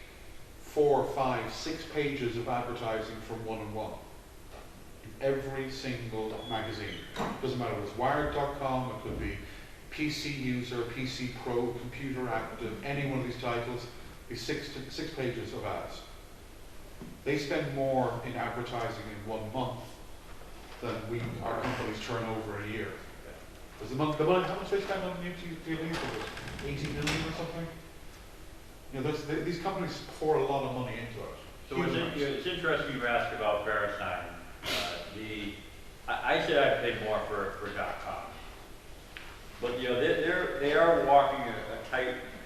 4, 5, 6 pages of advertising from One-on-One. Every single magazine. Doesn't matter if it's Wired.com, it could be PC User, PC Pro, Computer Active, any one of these titles, is 6 pages of ads. They spend more in advertising in 1 month than our companies turn over a year. Because the money, how much they spend on YouTube TV? 80 million or something? These companies pour a lot of money into it. So it's interesting you asked about VeriSign. I said I'd pay more for .com, but they are walking a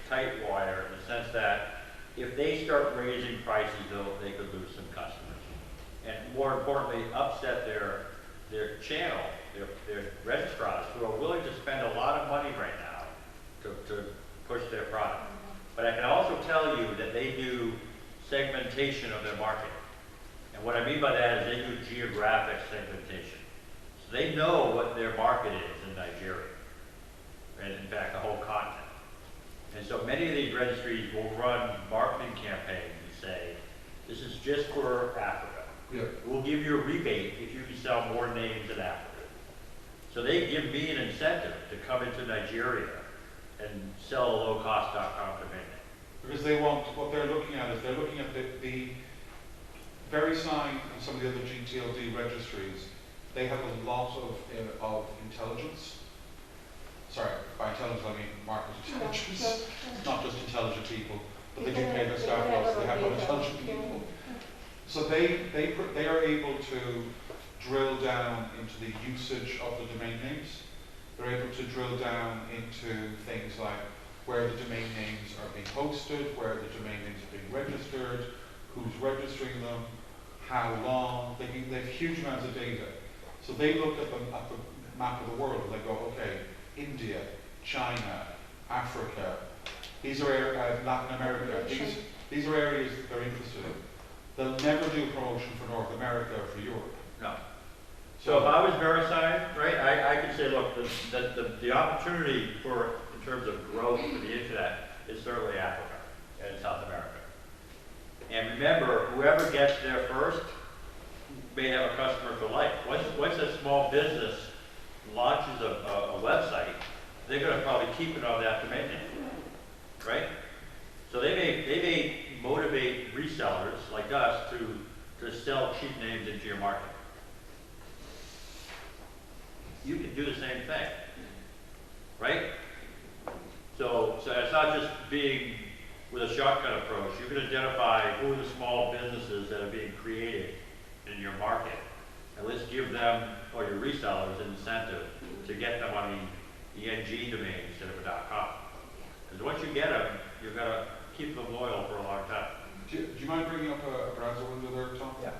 tight wire in the sense that if they start raising prices, they could lose some customers, and more importantly, upset their channel, their registrars who are willing to spend a lot of money right now to push their product. But I can also tell you that they do segmentation of their market. And what I mean by that is they do geographic segmentation. So they know what their market is in Nigeria, and in fact, the whole continent. And so many of these registries will run marketing campaigns and say, this is just for Africa. Yeah. We'll give you a rebate if you can sell more names in Africa. So they give me an incentive to come into Nigeria and sell a low-cost .com domain name. Because what they're looking at is they're looking at the VeriSign and some of the other GTLD registries. They have a lot of intelligence. Sorry, by intelligence I mean market intelligence. Not just intelligent people, but they do pay their staff well, so they have intelligent people. So they are able to drill down into the usage of the domain names. They're able to drill down into things like where the domain names are being hosted, where the domain names are being registered, who's registering them, how long. They have huge amounts of data. So they look at the map of the world and they go, okay, India, China, Africa, these are Latin America, these are areas that they're interested in. They'll never do promotion for North America or for Europe. No. So if I was VeriSign, right, I could say, look, the opportunity in terms of growth for the internet is certainly Africa and South America. And remember, whoever gets there first may have a customer for life. Once a small business launches a website, they're going to probably keep it on that domain name, right? So they may motivate resellers like us to sell cheap names into your market. You can do the same thing, right? So it's not just being with a shotgun approach. You can identify who are the small businesses that are being created in your market, and let's give them, or your resellers, an incentive to get them on the ENG domain instead of a .com. Because once you get them, you're going to keep them loyal for a long time. Do you mind bringing up a browser window there, Tom? Yeah.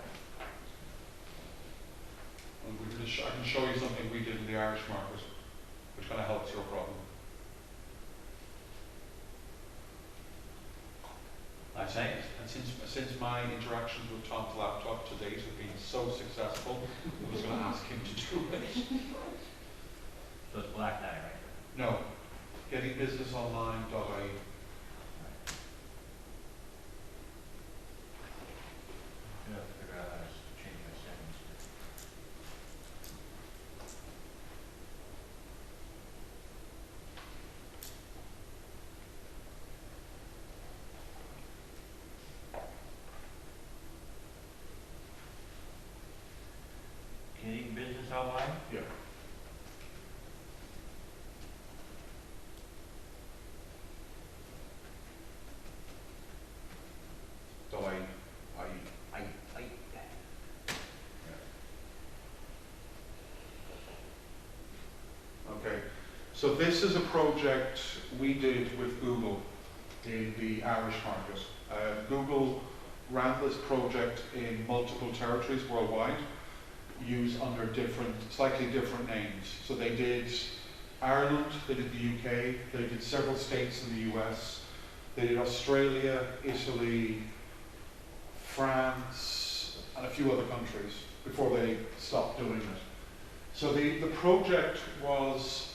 And I can show you something we did in the Irish market, which kind of helps your problem. I think. And since my interactions with Tom's laptop to date have been so successful, I was going to ask him to do it. So it's Black Knight, right? No, gettingbusinessonline.ie. I'm gonna figure out how to change my settings. Getting business online? Yeah. Okay, so this is a project we did with Google in the Irish market. Google ran this project in multiple territories worldwide, used under slightly different names. So they did Ireland, they did the UK, they did several states in the US, they did Australia, Italy, France, and a few other countries before they stopped doing it. So the project was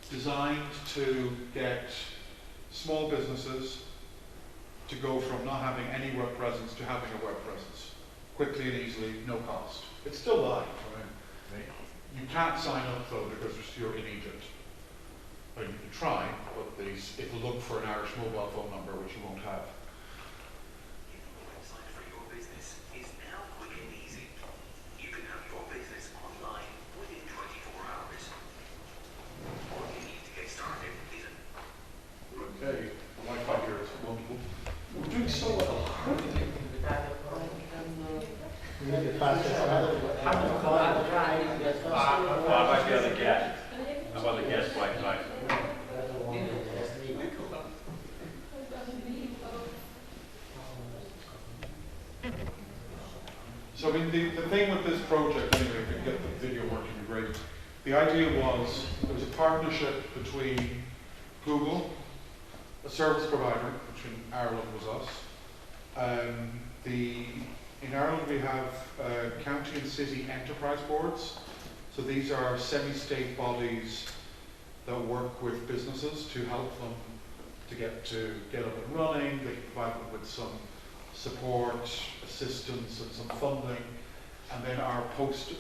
designed to get small businesses to go from not having any web presence to having a web presence, quickly and easily, no cost. It's still live, right? You can't sign up though because you're in Egypt. Or you can try, but it'll look for an Irish mobile phone number, which you won't have. Website for your business is now quick and easy. You can have your business online within 24 hours. All you need to get started is Okay, Wi-Fi here is wonderful. We're doing so well. We need to pass this out. How about the other guest? How about the guest Wi-Fi? So I mean, the thing with this project, anyway, if we can get the video working, great. The idea was, there was a partnership between Google, a service provider, which in Ireland was us. In Ireland we have county and city enterprise boards. So these are semi-state bodies that work with businesses to help them to get up and running. They provide them with some support, assistance, and some funding. And then our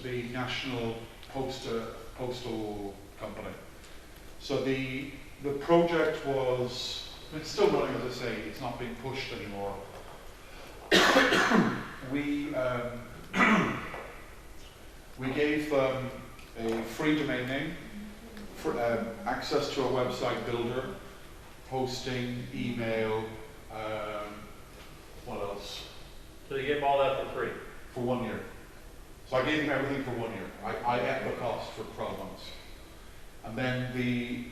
the national postal company. So the project was it's still running, as I say, it's not being pushed anymore. We gave them a free domain name, for, access to a website builder, hosting, email, what else? So they give all that for free? For 1 year. So I gave them everything for 1 year. I ate the cost for 12 months. And then the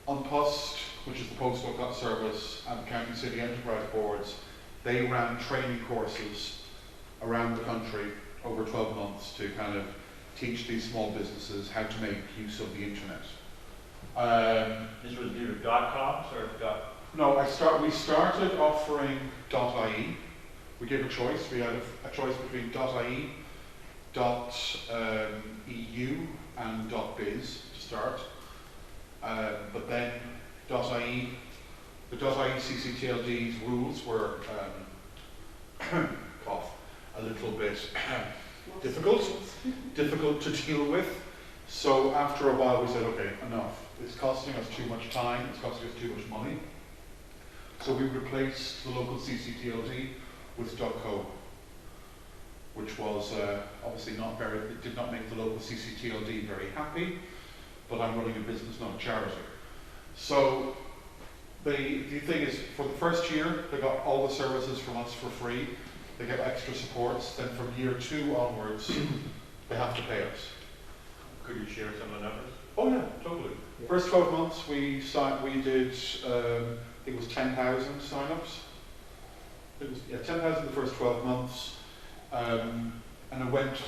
Unpost, which is the postal service, and County City Enterprise Boards, they ran training courses around the country over 12 months to kind of teach these small businesses how to make use of the internet. This was either .coms or .? No, we started offering .ie. We gave a choice. We had a choice between .ie, .eu, and .biz to start. But then .ie, the .ie CCTLD's rules were cough, a little bit difficult to deal with. So after a while we said, okay, enough. It's costing us too much time, it's costing us too much money. So we replaced the local CCTLD with .co, which was obviously it did not make the local CCTLD very happy, but I'm running a business, not a charity. So the thing is, for the first year, they got all the services from us for free. They get extra supports. Then from year 2 onwards, they have to pay us. Could you share some of the numbers? Oh yeah, totally. Yeah. First 12 months, we did, I think it was 10,000 sign-ups. It was 10,000 the first 12 months, and it went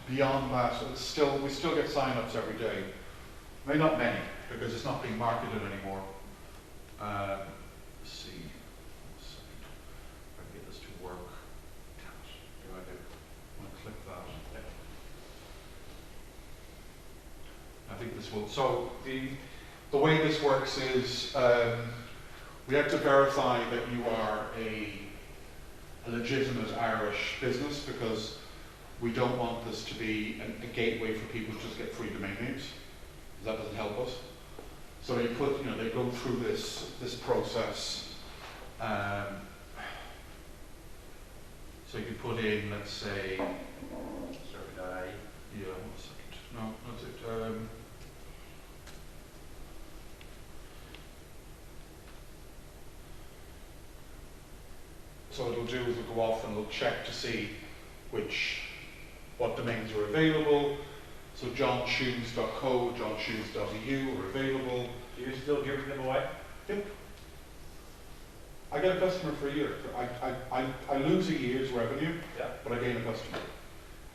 beyond that. We still get sign-ups every day. Maybe not many, because it's not being marketed anymore. Let's see. 1 second. If I can get this to work. Damn it. Here I do. I'm going to click that. I think this will. So the way this works is we have to verify that you are a legitimate Irish business, because we don't want this to be a gateway for people to just get free domain names. That doesn't help us. So they they go through this process. So you put in, let's say, sorry, yeah, 1 second. No, that's it. So what it'll do is it'll go off and it'll check to see what domains are available. So johnshoes.co, johnshoes.eu are available. So you're still giving them away? Yep. I get a customer for a year. I lose a year's revenue, but I gain a customer.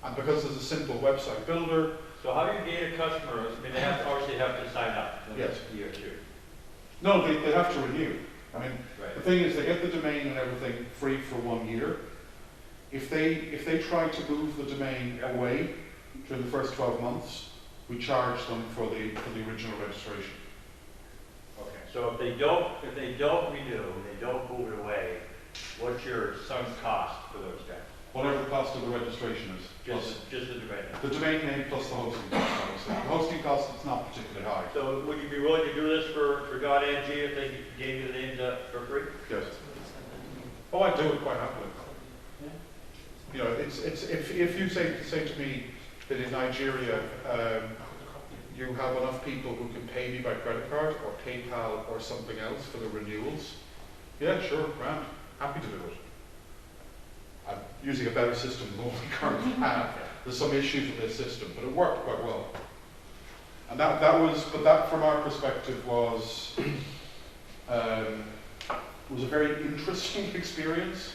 And because there's a simple website builder. So how do you gain a customer? I mean, they obviously have to sign up. Yes. A year or two. No, they have to renew. I mean, right. The thing is, they get the domain and everything free for 1 year. If they try to move the domain away during the first 12 months, we charge them for the original registration. Okay. So if they don't renew, they don't move it away, what's your sunk cost for those guys? Whatever the cost of the registration is. Just the domain name. The domain name plus the hosting cost, obviously. The hosting cost is not particularly high. So would you be willing to do this for .ng if they gave you the names for free? Yes. Oh, I do it quite happily. You know, it's if you say to me that in Nigeria you have enough people who can pay me by credit card or PayPal or something else for the renewals, yeah, sure, grand, happy to do it. I'm using a better system than what we currently have. There's some issues with this system, but it worked quite well. And that from our perspective was a very interesting experience,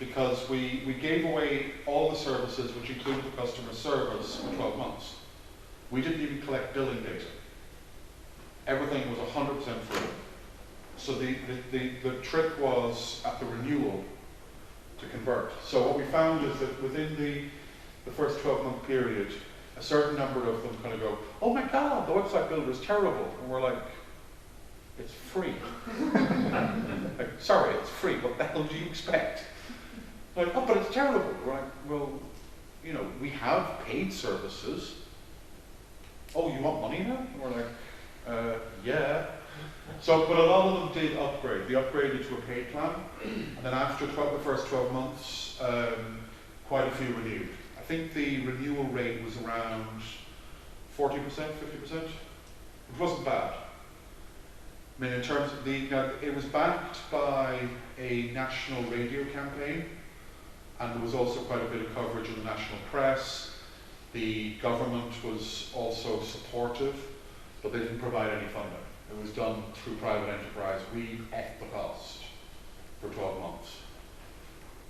because we gave away all the services, which included the customer service, for 12 months. We didn't even collect billing data. Everything was 100% free. So the trick was at the renewal to convert. So what we found is that within the first 12-month period, a certain number of them kind of go, oh my God, the website builder is terrible. And we're like, it's free. Like, sorry, it's free. What the hell do you expect? Like, oh, but it's terrible. We're like, well, you know, we have paid services. Oh, you want money now? And we're like, yeah. So, but a lot of them did upgrade. They upgraded to a paid plan, and then after the first 12 months, quite a few renewed. I think the renewal rate was around 40%, 50%. It wasn't bad. I mean, in terms of it was backed by a national radio campaign, and there was also quite a bit of coverage in the national press. The government was also supportive, but they didn't provide any funding. It was done through private enterprise. We ate the cost for 12 months,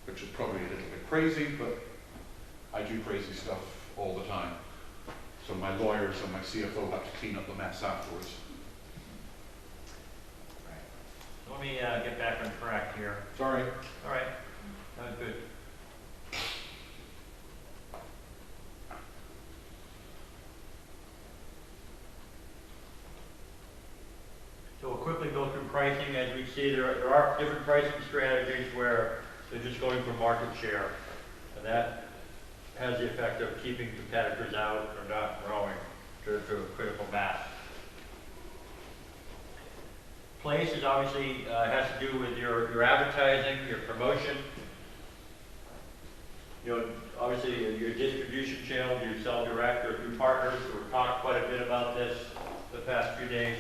which is probably a little bit crazy, but I do crazy stuff all the time. So my lawyers and my CFO have to clean up the mess afterwards. So let me get back on track here. Sorry. All right, that was good. So we'll quickly go through pricing. As we see, there are different pricing strategies where they're just going for market share, and that has the effect of keeping competitors out or not growing to a critical mass. Place is obviously has to do with your advertising, your promotion. You know, obviously your distribution channel, you sell direct or through partners. So we've talked quite a bit about this the past few days.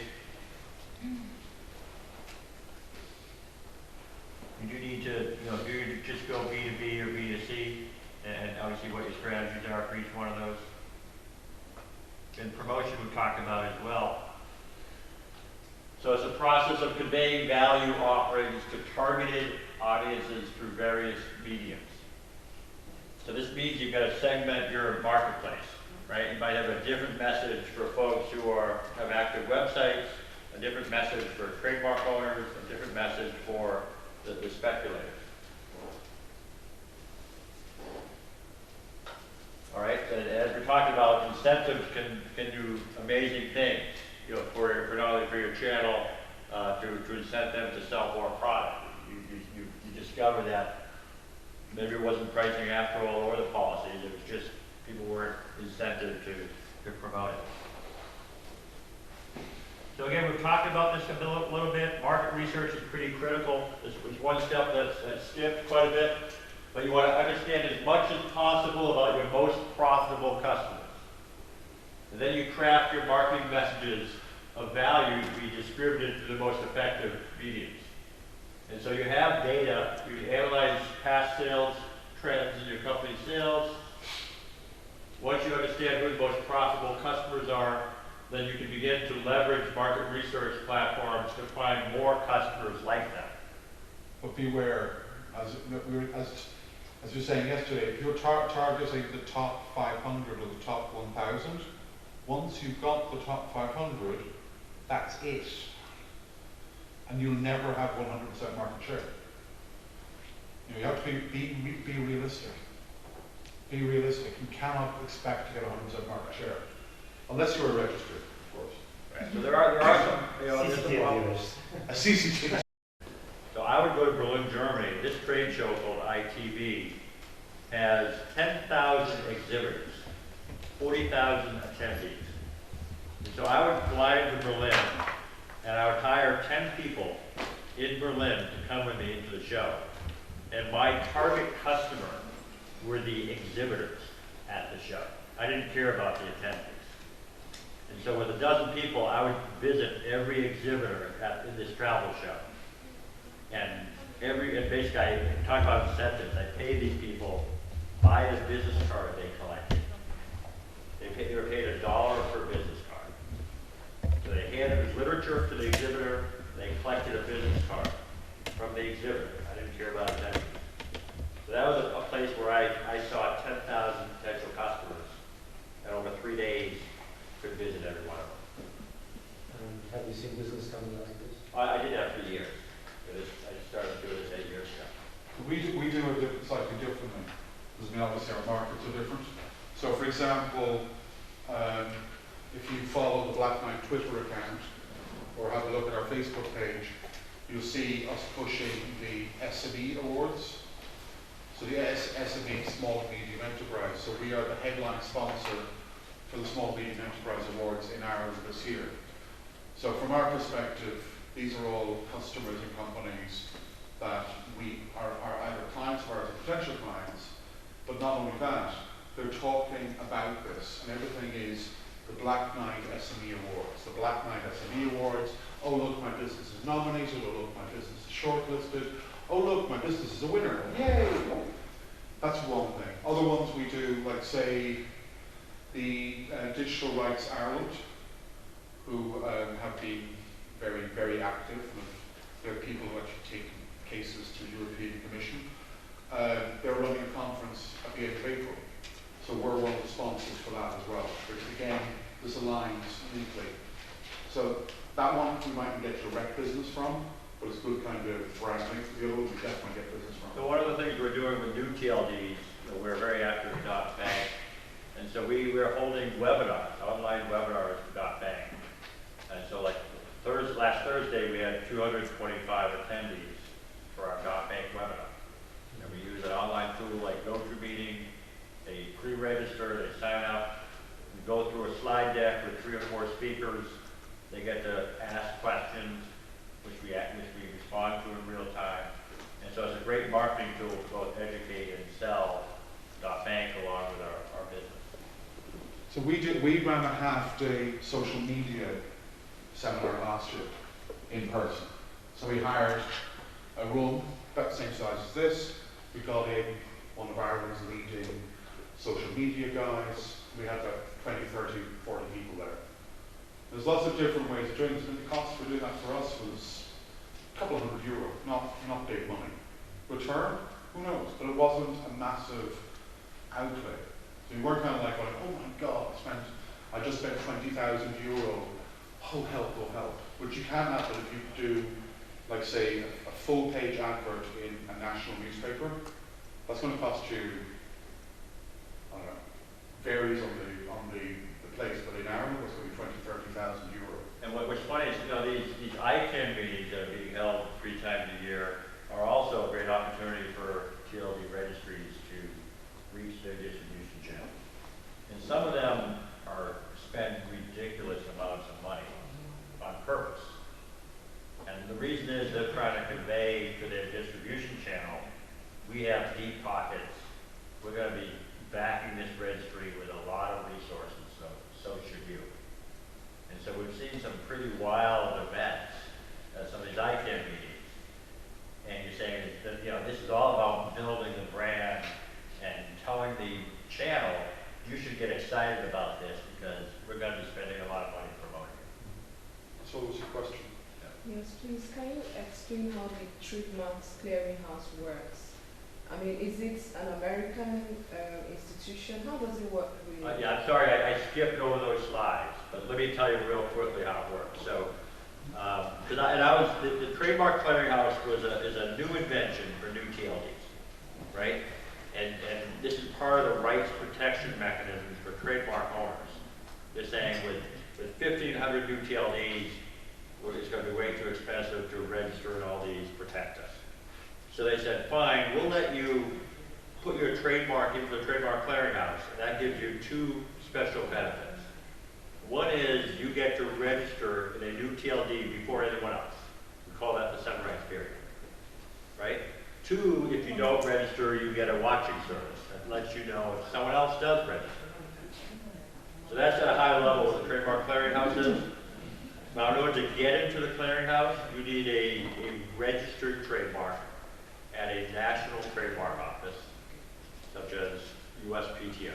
You do need to, do you just go B2B or B2C, and obviously what your strategies are for each one of those. And promotion we talked about as well. So it's a process of conveying value offerings to targeted audiences through various mediums. So this means you've got to segment your marketplace, right? You might have a different message for folks who have active websites, a different message for trademark owners, a different message for the speculators. All right, and as we're talking about, incentives can do amazing things, for not only for your channel, to incent them to sell more product. You discover that maybe it wasn't pricing after all or the policies, it was just people weren't incented to promote it. So again, we've talked about this a little bit. Market research is pretty critical. This was one step that's skipped quite a bit. But you want to understand as much as possible about your most profitable customers. And then you craft your marketing messages of value to be distributed to the most effective mediums. And so you have data, you analyze past sales trends in your company's sales. Once you understand who the most profitable customers are, then you can begin to leverage market research platforms to find more customers like them. But beware, as you were saying yesterday, if you're targeting the top 500 or the top 1,000, once you've got the top 500, that's it. And you'll never have 100% market share. You have to be realistic. Be realistic. You cannot expect to get 100% market share. Unless you're a registry, of course. Right. So there are some, there's some CCTV. A CCTV. So I would go to Berlin, Germany. This trade show called ITV has 10,000 exhibitors, 40,000 attendees. And so I would fly to Berlin, and I would hire 10 people in Berlin to come with me into the show. And my target customer were the exhibitors at the show. I didn't care about the attendees. And so with a dozen people, I would visit every exhibitor in this travel show. And basically, I talk about incentives. I pay these people by the business card they collected. They were paid $1 per business card. So they handed literature to the exhibitor. They collected a business card from the exhibitor. I didn't care about attendees. So that was a place where I saw 10,000 potential customers, and over 3 days could visit every one of them. Have you seen business coming like this? I did that for years. I started doing this 8 years ago. We do it slightly differently, because obviously our markets are different. So for example, if you follow the Black Knight Twitter account, or have a look at our Facebook page, you'll see us pushing the SME awards. So the SME, Small and Medium Enterprise. So we are the headline sponsor for the Small and Medium Enterprise Awards in Ireland this year. So from our perspective, these are all customers and companies that are either clients of ours or potential clients, but not only that, they're talking about this, and everything is the Black Knight SME Awards. The Black Knight SME Awards, oh look, my business is nominated, oh look, my business is shortlisted, oh look, my business is a winner, yay! That's one thing. Other ones we do, like say, the Digital Rights Ireland, who have been very, very active. There are people who actually take cases to the European Commission. They're running a conference at the end of April. So we're one of the sponsors for that as well, which again, this aligns neatly. So that one we mightn't get direct business from, but it's good kind of branding. The other one we definitely get business from. So one of the things we're doing with new TLDs, we're very active in .bank, and so we're holding webinars, online webinars for .bank. And so like last Thursday, we had 225 attendees for our .bank webinar. And we use an online tool like GoToMeeting. They pre-register, they sign up, we go through a slide deck with 3 or 4 speakers. They get to ask questions, which we respond to in real time. And so it's a great marketing tool to both educate and sell .bank along with our business. So we ran a half-day social media seminar last year in person. So we hired a room about the same size as this. We got in one of Ireland's leading social media guys. We had about 20, 30, 40 people there. There's lots of different ways of doing this, and the cost for doing that for us was a couple of €100, not big money. Return? Who knows? But it wasn't a massive outlay. So you weren't kind of like going, oh my God, I just spent €20,000. Oh help, oh help. But you can have it if you do, like say, a full page advert in a national newspaper. That's going to cost you, I don't know, varies on the place, but in Ireland it's going to be €20,000, €30,000. And what's funny is, these ICANN meetings that are being held 3 times a year are also a great opportunity for TLD registries to reach their distribution channel. And some of them spend ridiculous amounts of money on purpose. And the reason is they're trying to convey to their distribution channel, we have deep pockets, we're going to be backing this registry with a lot of resources, so should you. And so we've seen some pretty wild events at some of these ICANN meetings. And you're saying that, this is all about building the brand and telling the channel, you should get excited about this because we're going to be spending a lot of money promoting it. So what was your question? Yes, please, can you explain how the trademarks clearinghouse works? I mean, is it an American institution? How does it work really? Yeah, I'm sorry, I skipped over those slides, but let me tell you real quickly how it works. So, the trademark clearinghouse is a new invention for new TLDs, right? And this is part of the rights protection mechanisms for trademark owners. They're saying with 1,500 new TLDs, it's going to be way too expensive to register and all these protect us. So they said, fine, we'll let you put your trademark into the trademark clearinghouse, and that gives you 2 special benefits. One is you get to register in a new TLD before anyone else. We call that the sunrise period, right? 2, if you don't register, you get a watching service that lets you know if someone else does register. So that's at a high level what the trademark clearinghouse is. Now, in order to get into the clearinghouse, you need a registered trademark at a national trademark office, such as USPTO.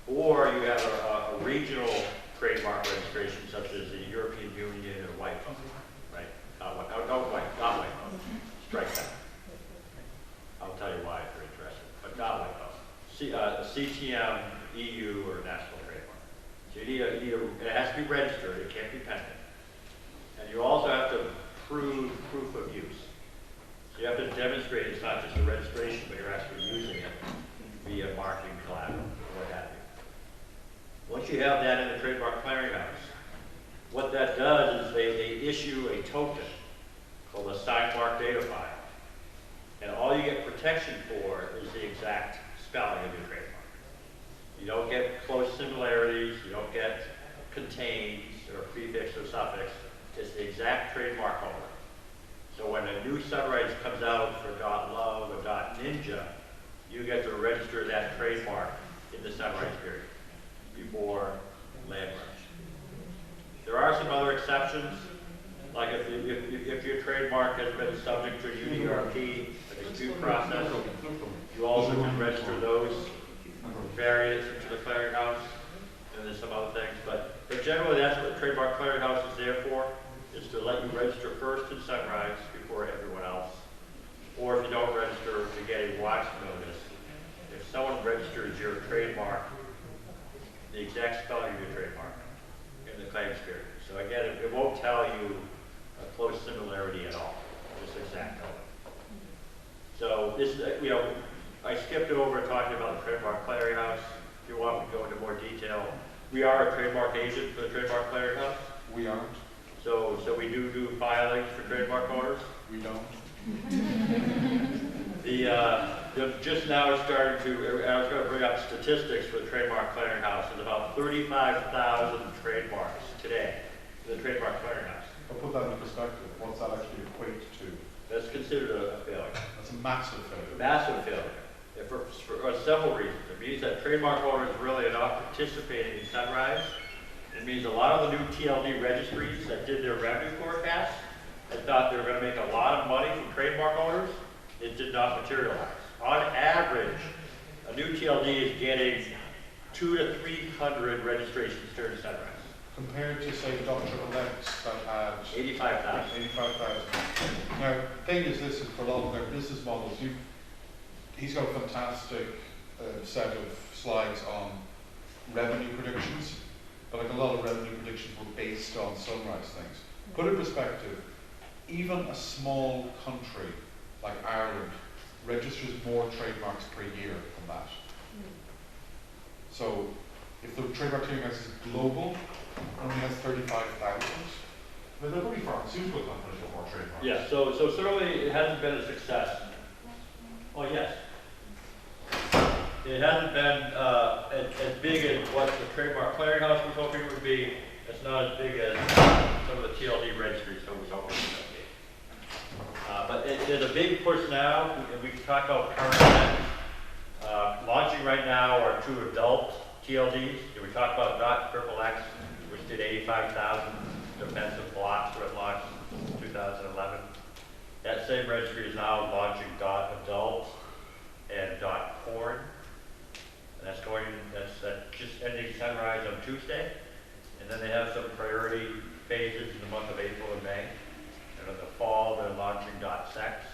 Or you have a regional trademark registration, such as the European Union or WIPO, right? Not WIPO. Strike that. I'll tell you why if you're interested, but not WIPO. CTM, EU, or national trademark. So you need it has to be registered, it can't be pending. And you also have to prove proof of use. So you have to demonstrate it's not just a registration, but you're actually using it via marketing collateral, or what have you. Once you have that in the trademark clearinghouse, what that does is they issue a token called a signed mark data file. And all you get protection for is the exact spelling of your trademark. You don't get close similarities, you don't get contains or prefix or suffix. exact trademark holder. So when a new Sunrise comes out for .love or .ninja, you get to register that trademark in the Sunrise period before land merge. There are some other exceptions, like if your trademark has been subject to UDRP, a dispute process, you also can register those variants into the clearinghouse, and there's some other things, but generally that's what the trademark clearinghouse is there for, is to let you register first in Sunrise before everyone else. Or if you don't register, you get a watch notice. If someone registers your trademark, the exact spelling of your trademark in the claims period. So again, it won't tell you a close similarity at all, just exact color. So this, I skipped over talking about the trademark clearinghouse. If you want me to go into more detail, we are a trademark agent for the trademark clearinghouse. We aren't. So we do filings for trademark owners. We don't. Just now starting to, I was going to bring up statistics for the trademark clearinghouse. There's about 35,000 trademarks today in the trademark clearinghouse. I'll put that in perspective. What's that actually equate to? That's considered a failure. That's a massive failure. Massive failure. For several reasons. It means that trademark owners really are not participating in Sunrise. It means a lot of the new TLD registries that did their revenue forecasts and thought they were going to make a lot of money from trademark owners. It did not materialize. On average, a new TLD is getting 200 to 300 registrations during Sunrise. Compared to, say, the .XXX that had 85,000. 85,000. Now, the thing is this, is for a lot of their business models, he's got a fantastic set of slides on revenue predictions, but like a lot of revenue predictions were based on Sunrise things. Put in perspective, even a small country like Ireland registers more trademarks per year than that. So if the trademark clearinghouse is global, only has 35,000, but there will be pharmaceutical companies with more trademarks. Yeah, so certainly it hasn't been a success. Oh, yes. It hasn't been as big as what the trademark clearinghouse was hoping it would be. It's not as big as some of the TLD registries that was hoping it would be. But there's a big push now, and we can talk about current events. Launching right now are 2 adult TLDs. We talked about .XXX, which did 85,000 defensive blocks when it launched in 2011. That same registry is now launching .adult and .porn. And that's just ending Sunrise on Tuesday. And then they have some priority phases in the month of April and May. And in the fall, they're launching .sex.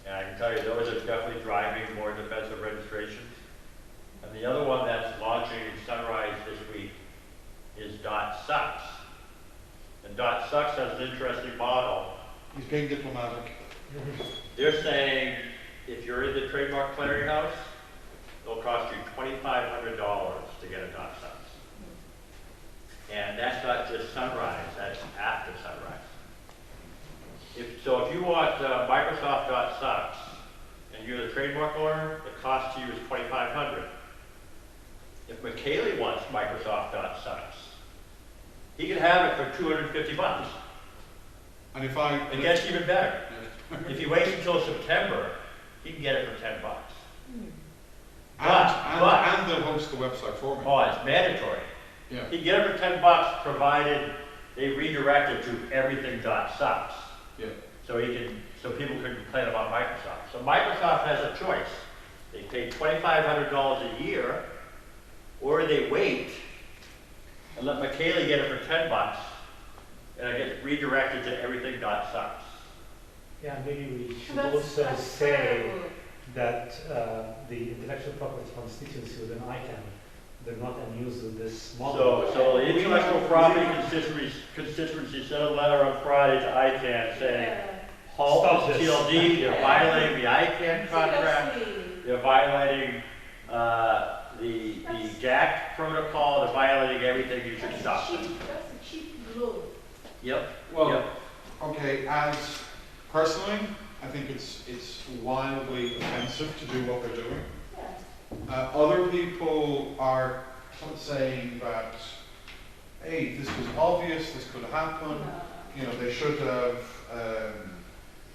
And I can tell you, those are definitely driving more defensive registrations. And the other one that's launching in Sunrise this week is .sucks. And .sucks has an interesting model. He's being diplomatic. They're saying if you're in the trademark clearinghouse, it'll cost you $2,500 to get a .sucks. And that's not just Sunrise, that's after Sunrise. If you want Microsoft .sucks and you're the trademark owner, the cost to you is $2,500. If McKaylee wants Microsoft .sucks, he can have it for $250. And if it gets even better. If he waits until September, he can get it for $10. And they'll host the website for me. Oh, it's mandatory. Yeah. He can get it for $10 provided they redirect it to everything.sucks. Yeah. So people can complain about Microsoft. So Microsoft has a choice. They pay $2,500 a year, or they wait and let McKaylee get it for $10, and it gets redirected to everything.sucks. Yeah, maybe we should That's also say terrible. that the intellectual property constituency within ICANN, they're not amused with this model. So the intellectual property constituency sent a letter on Friday to ICANN saying, halt Stop this this. TLD, they're violating the ICANN contract, Seriously. they're violating the GAC protocol, they're violating everything, you should stop them. That's a cheap blow. Yep. Well, Yep. okay, as personally, I think it's wildly offensive to do what they're doing. Yeah. Other people are saying that, hey, this was obvious, this could happen. you know, they should have,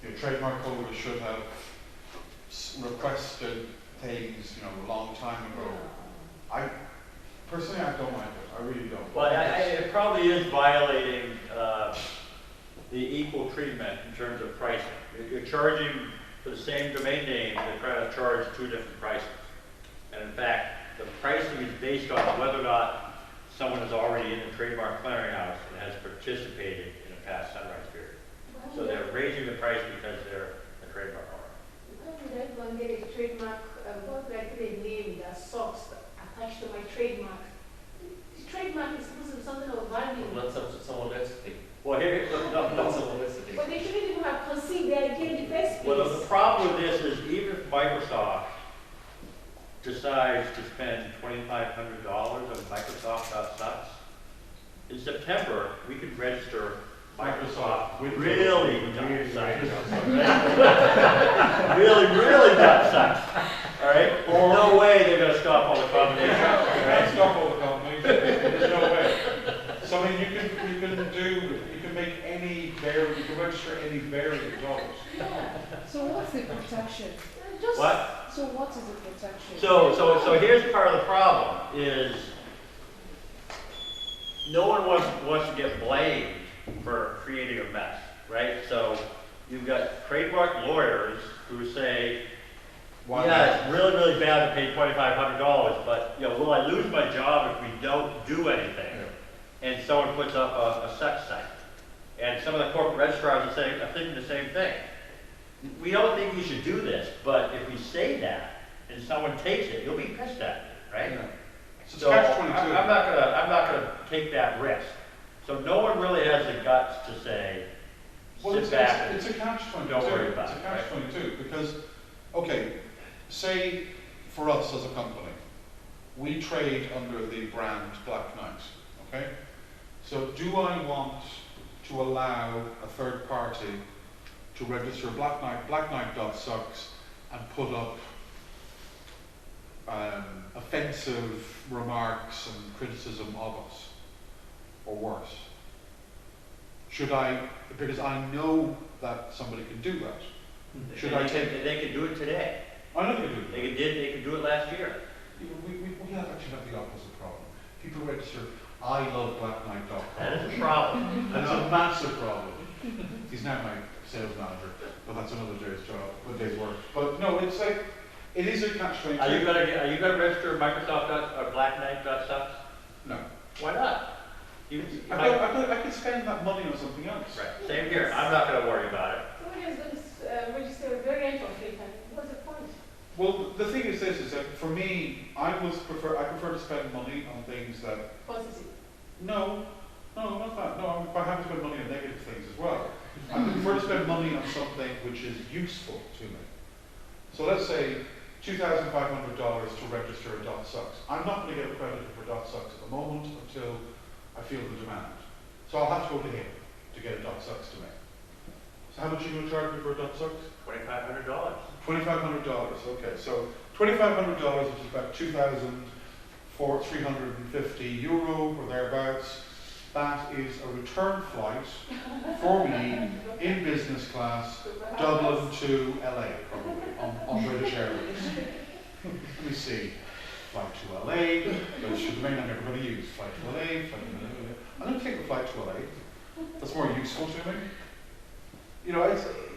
you know, trademark holders should have requested things, you know, a long time ago. I personally, I don't like it. I really don't. Well, it probably is violating the equal treatment in terms of pricing. You're charging for the same domain name, they're trying to charge two different prices. And in fact, the pricing is based on whether or not someone is already in the trademark clearinghouse and has participated in a past sunrise period. So they're raising the price because they're a trademark owner. Why would I go and get a trademark, what would I put a name that socks attached to my trademark? The trademark is supposed to be something of value. Not someone else's thing. Well, here, Not someone else's thing. But they shouldn't even have conceived the idea in the first place. well, the problem with this is even if Microsoft decides to spend $2,500 on Microsoft.sucks, in September, we could register Microsoft really dumb sites. really dumb sites. All right? Or no way they're going to stop all the combinations. You can't stop all the companies. There's no way. So I mean, you can make any variant, you can register any variant of those. Yeah. So what's the protection? Just What? So what is the protection? So here's part of the problem is no one wants to get blamed for creating a mess, right? So you've got trademark lawyers who say, yeah, it's really bad to pay $2,500, but you know, will I lose my job if we don't do anything? And someone puts up a sex site. And some of the corporate registrars are thinking the same thing. We don't think you should do this, but if we say that and someone takes it, you'll be pissed at me, right? Yeah. So I'm not gonna take that risk. So no one really has the guts to say, sit back It's a catch-22. don't worry about it. It's a catch-22 because, okay, say for us as a company, we trade under the brand Black Knight, okay? So do I want to allow a third party to register blacknight.sucks and put up offensive remarks and criticism of us, or worse? Should I, because I know that somebody can do that, should I take... They can do it today. I know they can do it. They could do it last year. We have actually have the opposite problem. People register, I love blacknight.com. That is a problem. That's a massive problem. He's now my sales manager, but that's another day's job, a day's work. But no, it's like, it is a catch-22. Are you gonna register Microsoft or blacknight.sucks? No. Why not? I could spend that money on something else. Right. Same here. I'm not gonna worry about it. Somebody is going to register a variant of it, and what's the point? Well, the thing is this, is that for me, I prefer to spend money on things that... Positive. No, not that. No, I'm quite happy to spend money on negative things as well. I prefer to spend money on something which is useful to me. So let's say $2,500 to register a .sucks. I'm not going to get accredited for .sucks at the moment until I feel the demand. So I'll have to go to him to get a .sucks to me. So how much are you going to charge me for a .sucks? $2,500. $2,500, okay. So $2,500, which is about 2,350 euro or thereabouts. That is a return flight for me in business class, Dublin to LA, probably, on British Airways. Let me see. Flight to LA, which is the main I'm never going to use. Flight to LA, I'm going to take the flight to LA. That's more useful to me. You know,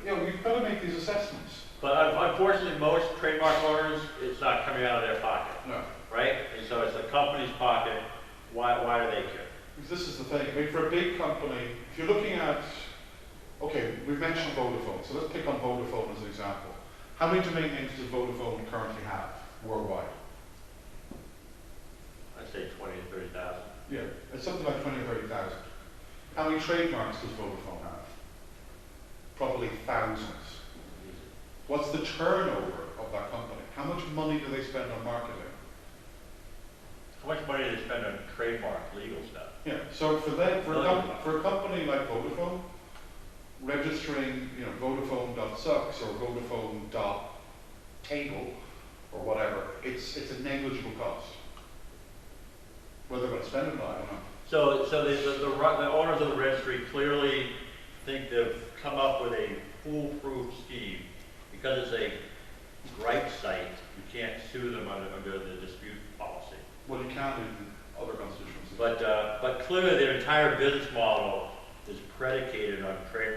you've got to make these assessments. But unfortunately, most trademark owners, it's not coming out of their pocket. No. Right? And so it's the company's pocket. Why do they care? Because this is the thing. I mean, for a big company, if you're looking at, okay, we've mentioned Vodafone, so let's pick on Vodafone as an example. How many domain names does Vodafone currently have worldwide? I'd say 20 to 30,000. Yeah, it's something like 20 or 30,000. How many trademarks does Vodafone have? Probably thousands. What's the turnover of that company? How much money do they spend on marketing? How much money do they spend on trademark legal stuff? Yeah, so for a company like Vodafone, registering, Vodafone.sucks or Vodafone.table or whatever, it's a negligible cost. Whether they're going to spend it or not, I don't know. So the owners of the registry clearly think they've come up with a foolproof scheme. Because it's a gripe site, you can't sue them under the dispute policy. Well, you can in other constituencies. But clearly their entire business model is predicated on trade